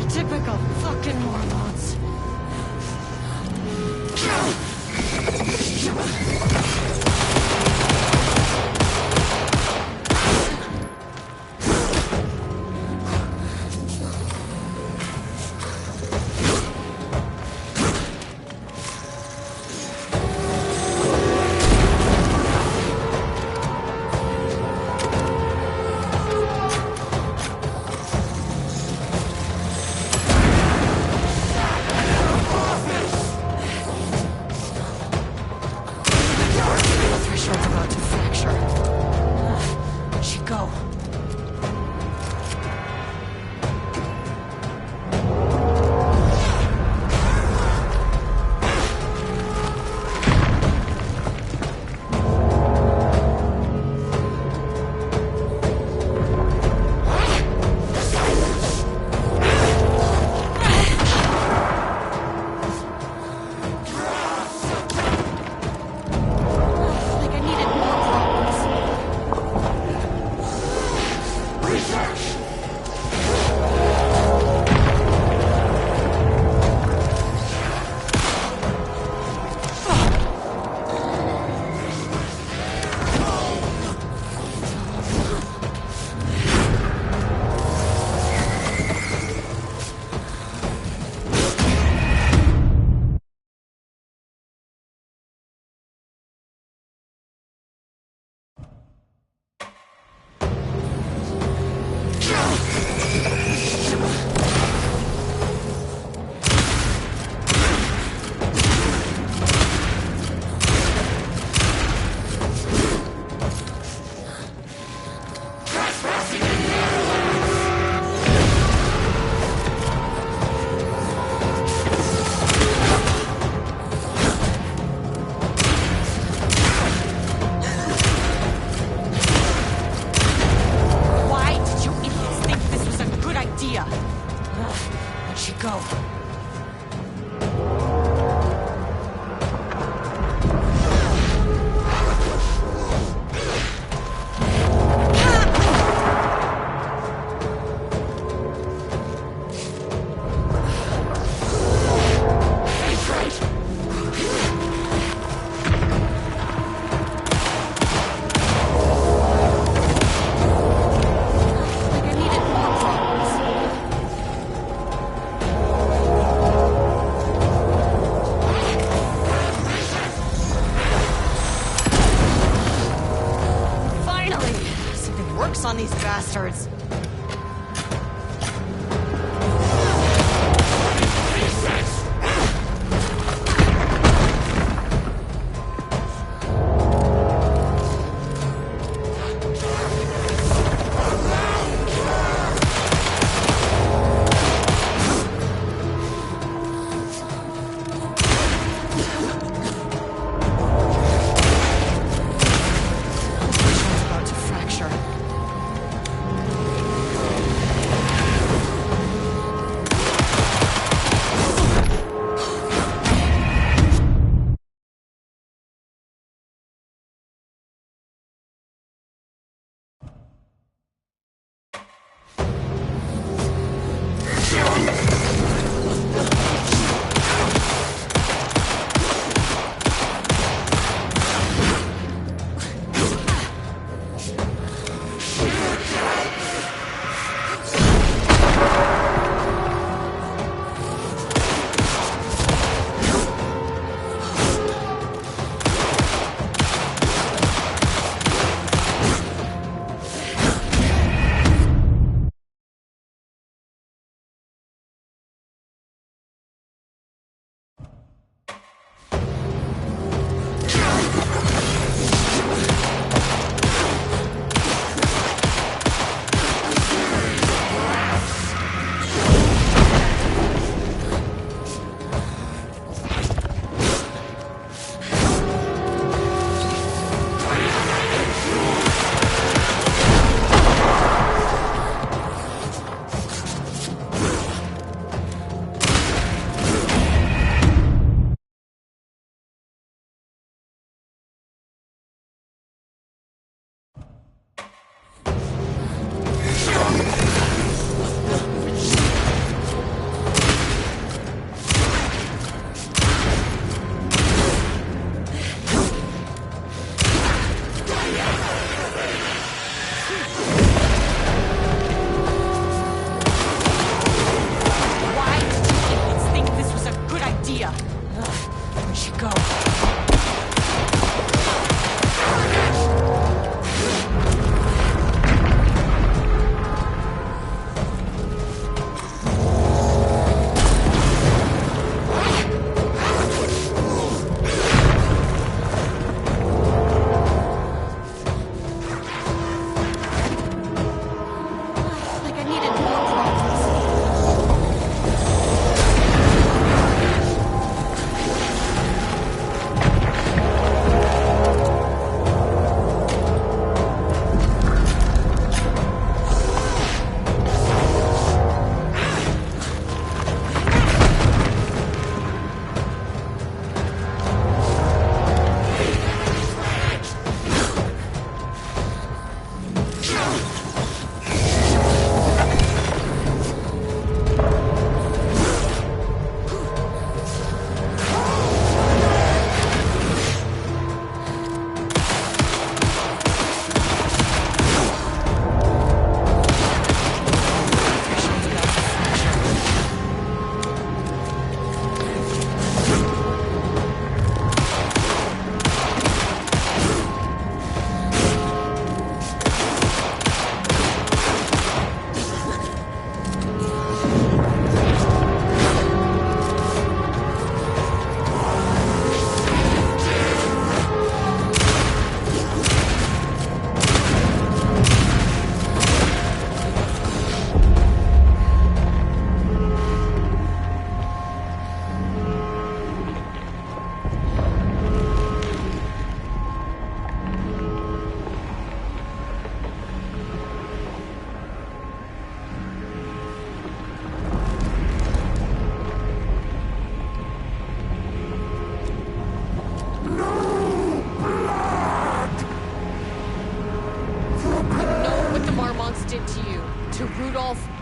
Typical fucking Mormons. Threshold's about to fracture. Where'd she go? Where'd she go? bastards!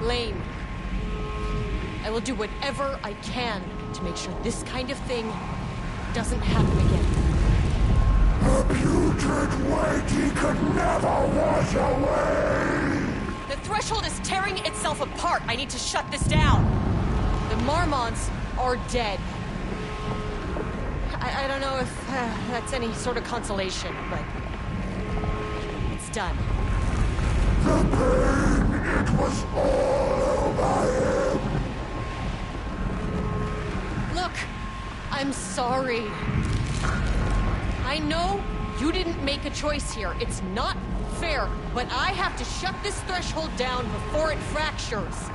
Lane. I will do whatever I can to make sure this kind of thing doesn't happen again. A putrid weight he could never wash away! The threshold is tearing itself apart. I need to shut this down. The Marmonts are dead. I don't know if that's any sort of consolation, but it's done. The pain, it was all over him. Look, I'm sorry. I know you didn't make a choice here. It's not fair, but I have to shut this threshold down before it fractures.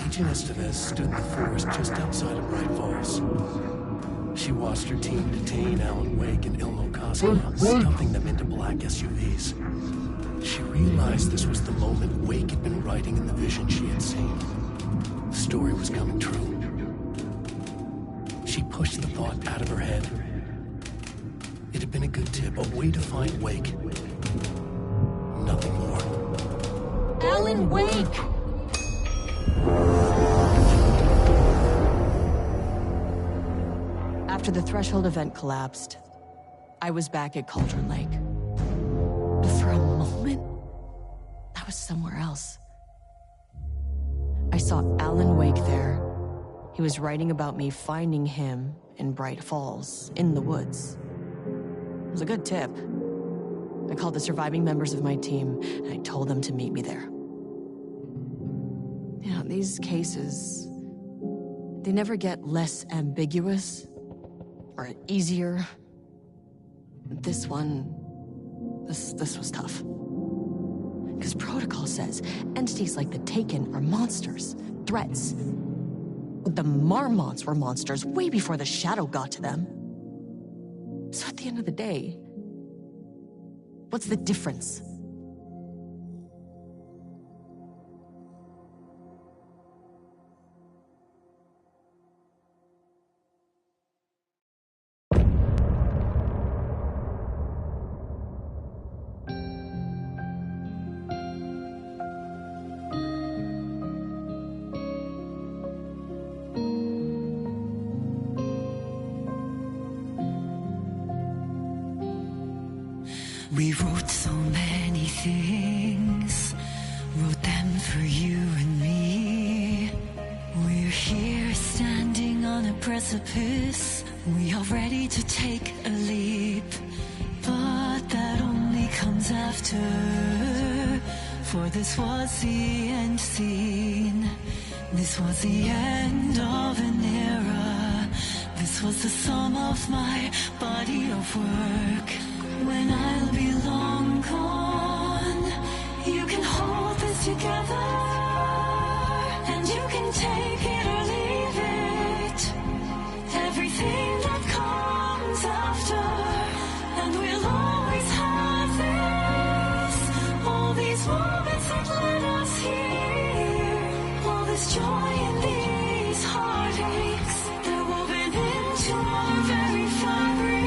Agent Estevez stood in the forest just outside of Bright Falls. She watched her team detain Alan Wake and Ilmo Koskinen, stuffing them into black SUVs. She realized this was the moment Wake had been writing in the vision she had seen. The story was coming true. She pushed the thought out of her head. It had been a good tip, a way to find Wake. Nothing more. Alan Wake! After the Threshold event collapsed, I was back at Cauldron Lake. But for a moment, I was somewhere else. I saw Alan Wake there. He was writing about me finding him in Bright Falls, in the woods. It was a good tip. I called the surviving members of my team, and I told them to meet me there. You know, these cases, they never get less ambiguous or easier. This one, this was tough. Because protocol says entities like the Taken are monsters, threats. But the Marmots were monsters way before the Shadow got to them. So at the end of the day, what's the difference? We wrote so many things, wrote them for you and me. We're here standing on a precipice. We are ready to take a leap, but that only comes after. For this was the end scene. This was the end of an era. This was the sum of my body of work. When I'll be long gone, you can hold this together, and you can take it or leave it. Everything that comes after, and we'll always have this. All these moments that led us here, all this joy and these heartaches, they're woven into our very fabric.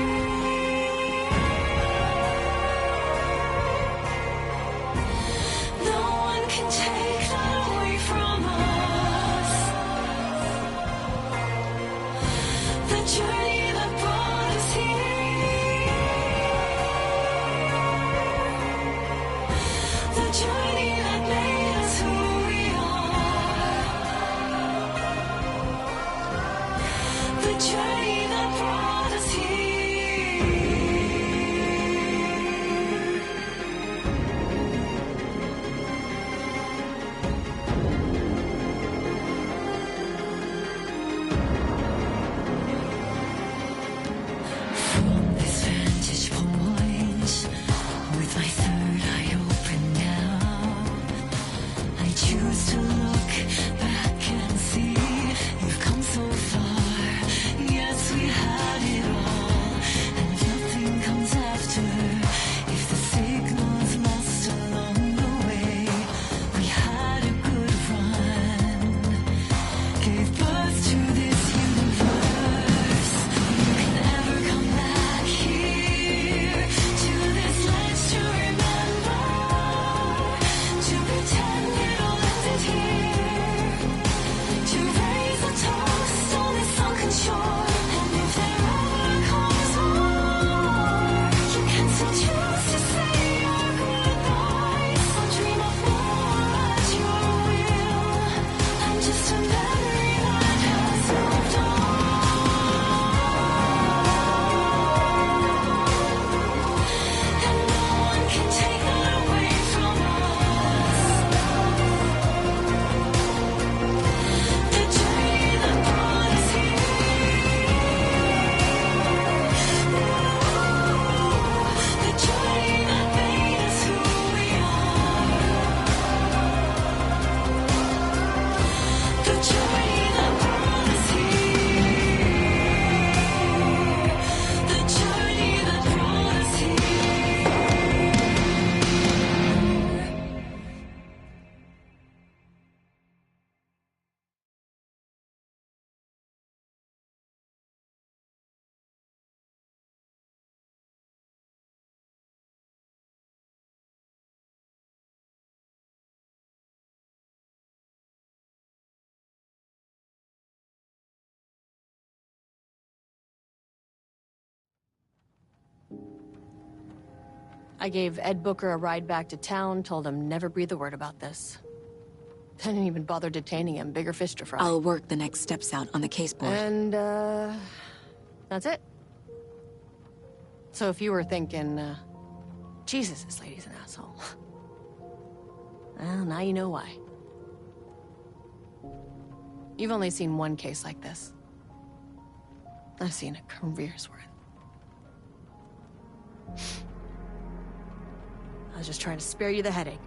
I gave Ed Booker a ride back to town, told him never breathe a word about this. Didn't even bother detaining him, bigger fish to fry. I'll work the next steps out on the case board. And, that's it. So if you were thinking, Jesus, this lady's an asshole. Well, now you know why. You've only seen one case like this. I've seen a career's worth. I was just trying to spare you the headache.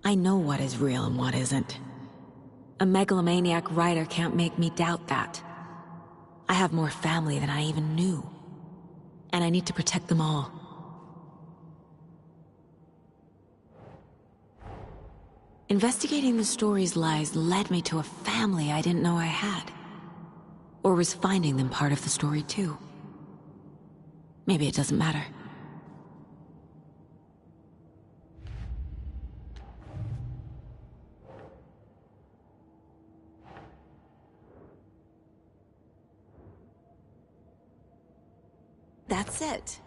I know what is real and what isn't. A megalomaniac writer can't make me doubt that. I have more family than I even knew. And I need to protect them all. Investigating the story's lies led me to a family I didn't know I had. Or was finding them part of the story too. Maybe it doesn't matter. That's it.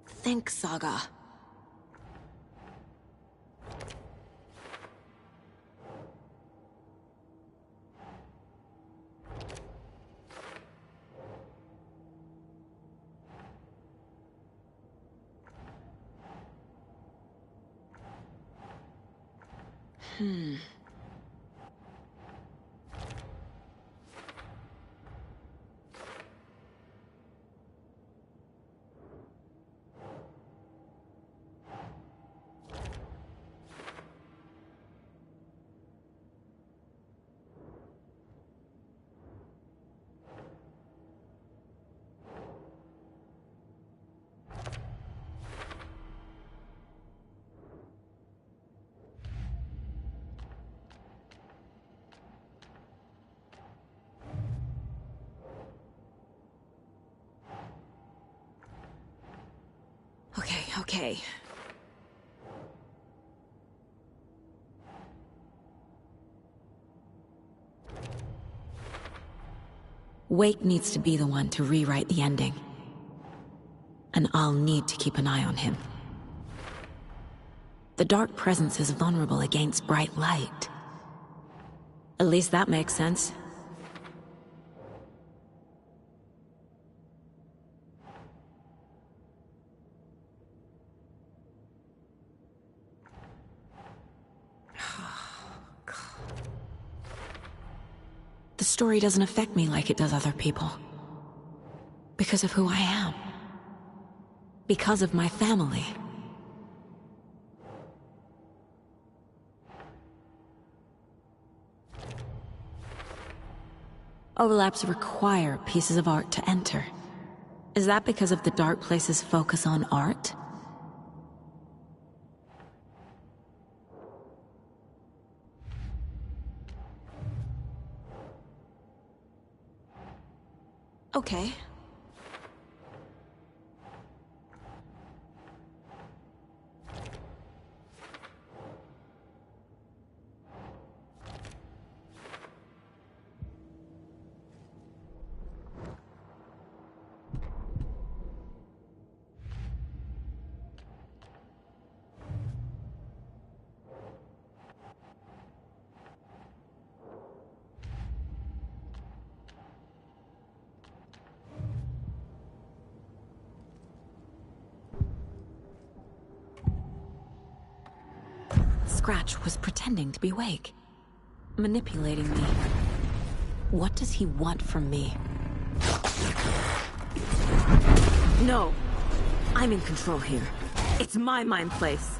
Think, Saga. Okay. Wake needs to be the one to rewrite the ending. And I'll need to keep an eye on him. The dark presence is vulnerable against bright light. At least that makes sense. The story doesn't affect me like it does other people. Because of who I am. Because of my family. Overlaps require pieces of art to enter. Is that because of the Dark Place's focus on art? Okay. Scratch was pretending to be Wake. Manipulating me. What does he want from me? No! I'm in control here. It's my mind place.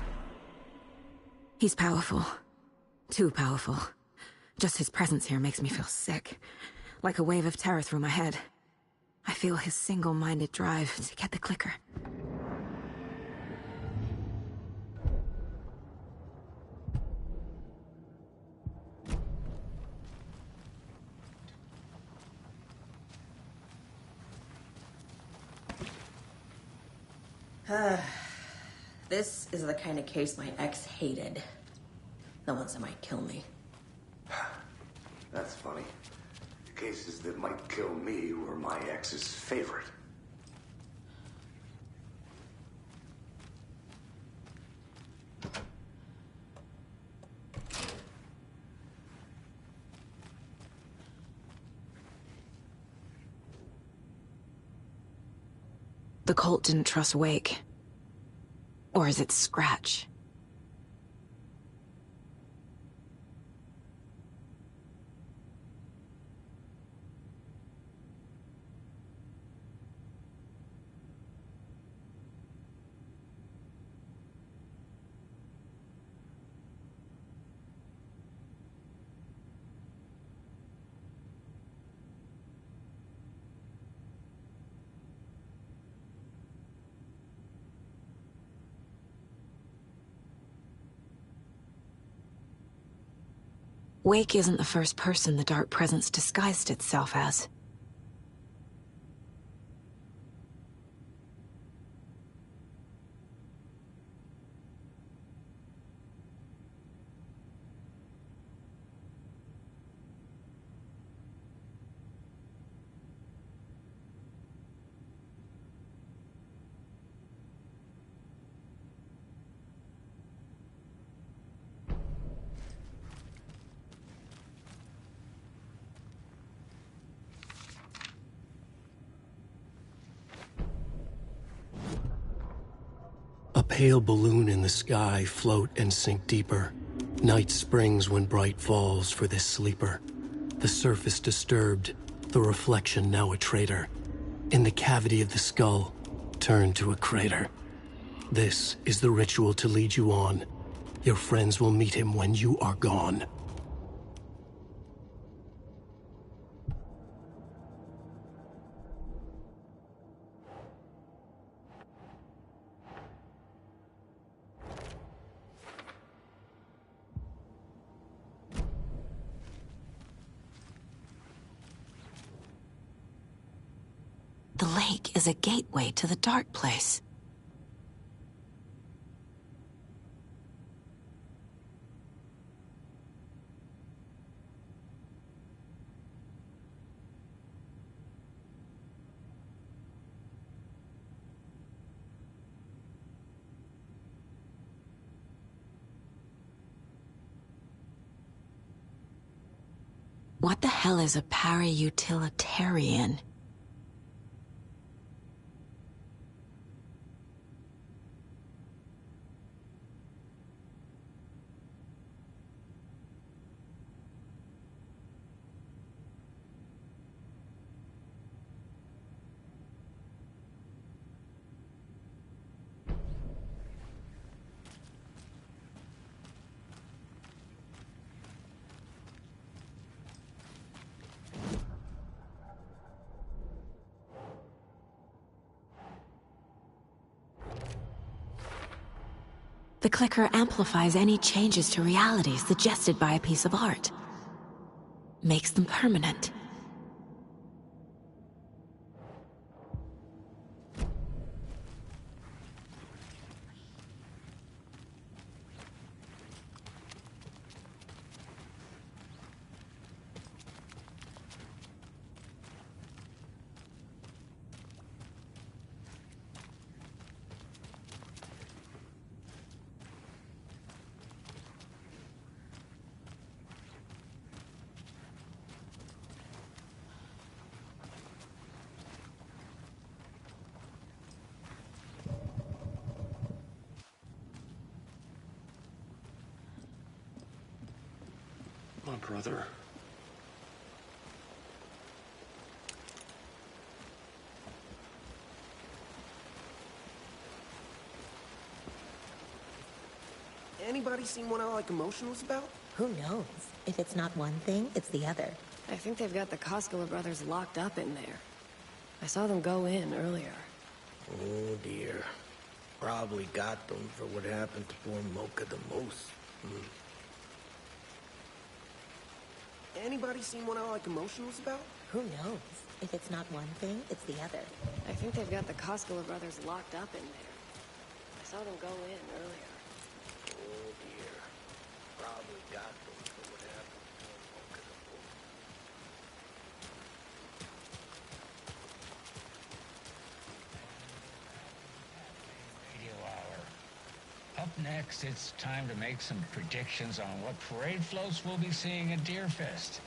He's powerful. Too powerful. Just his presence here makes me feel sick. Like a wave of terror through my head. I feel his single-minded drive to get the clicker. This is the kind of case my ex hated. The ones that might kill me. That's funny. The cases that might kill me were my ex's favorite. The cult didn't trust Wake. Or is it Scratch? Wake isn't the first person the Dark Presence disguised itself as. A pale balloon in the sky, float and sink deeper. Night springs when bright falls for this sleeper. The surface disturbed, the reflection now a traitor. In the cavity of the skull, turned to a crater. This is the ritual to lead you on. Your friends will meet him when you are gone. The lake is a gateway to the dark place. What the hell is a para-utilitarian? The clicker amplifies any changes to reality suggested by a piece of art. Makes them permanent. on, brother. Anybody seen what I like emotionals about? Who knows? If it's not one thing, it's the other. I think they've got the Koskela brothers locked up in there. I saw them go in earlier. Oh dear. Probably got them for what happened to poor Mocha the Moose. Anybody seen what I like emotionals about? Who knows? If it's not one thing, it's the other. I think they've got the Koskela brothers locked up in there. I saw them go in earlier. Oh dear. Probably got them for what happened to poor Mocha the Moose. Radio hour. Up next, it's time to make some predictions on what parade floats we'll be seeing at Deerfest.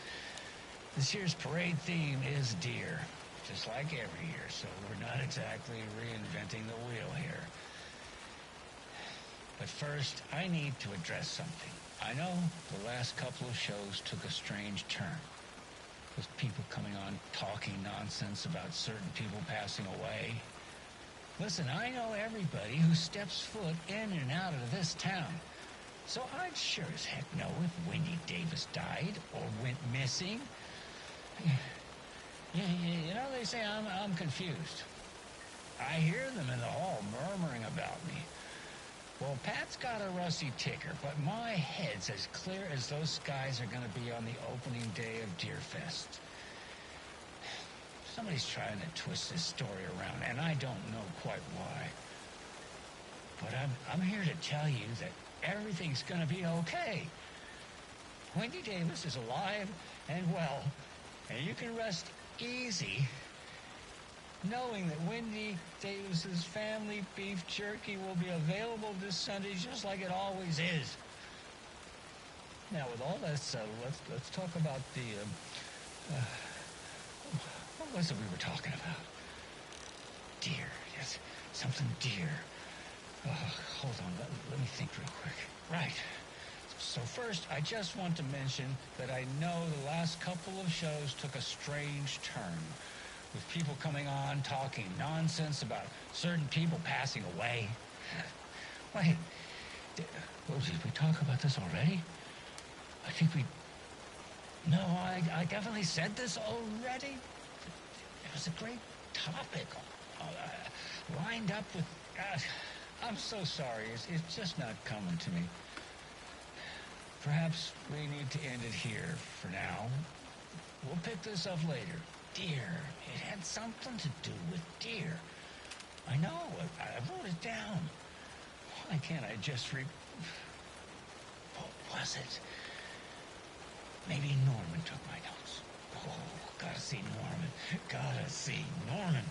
This year's parade theme is deer, just like every year, so we're not exactly reinventing the wheel here. But first, I need to address something. I know the last couple of shows took a strange turn, with people coming on talking nonsense about certain people passing away. Listen, I know everybody who steps foot in and out of this town. So I'd sure as heck know if Wendy Davis died or went missing. You know, they say I'm confused. I hear them in the hall murmuring about me. Well, Pat's got a rusty ticker, but my head's as clear as those skies are going to be on the opening day of Deerfest. Somebody's trying to twist this story around, and I don't know quite why. But I'm here to tell you that everything's going to be okay. Wendy Davis is alive and well, and you can rest easy knowing that Wendy Davis's family beef jerky will be available this Sunday just like it always is. Now, with all this, let's talk about the what was it we were talking about? Deer, yes, something deer. Hold on, let me think real quick. Right. So first, I just want to mention that I know the last couple of shows took a strange turn, with people coming on talking nonsense about certain people passing away. Wait, did we talk about this already? I think we... No, I definitely said this already. It was a great topic, lined up with... I'm so sorry, it's just not coming to me. Perhaps we need to end it here for now. We'll pick this up later. Deer. It had something to do with deer. I know. I wrote it down. Why can't I just What was it? Maybe Norman took my notes. Oh, gotta see Norman. Gotta see Norman.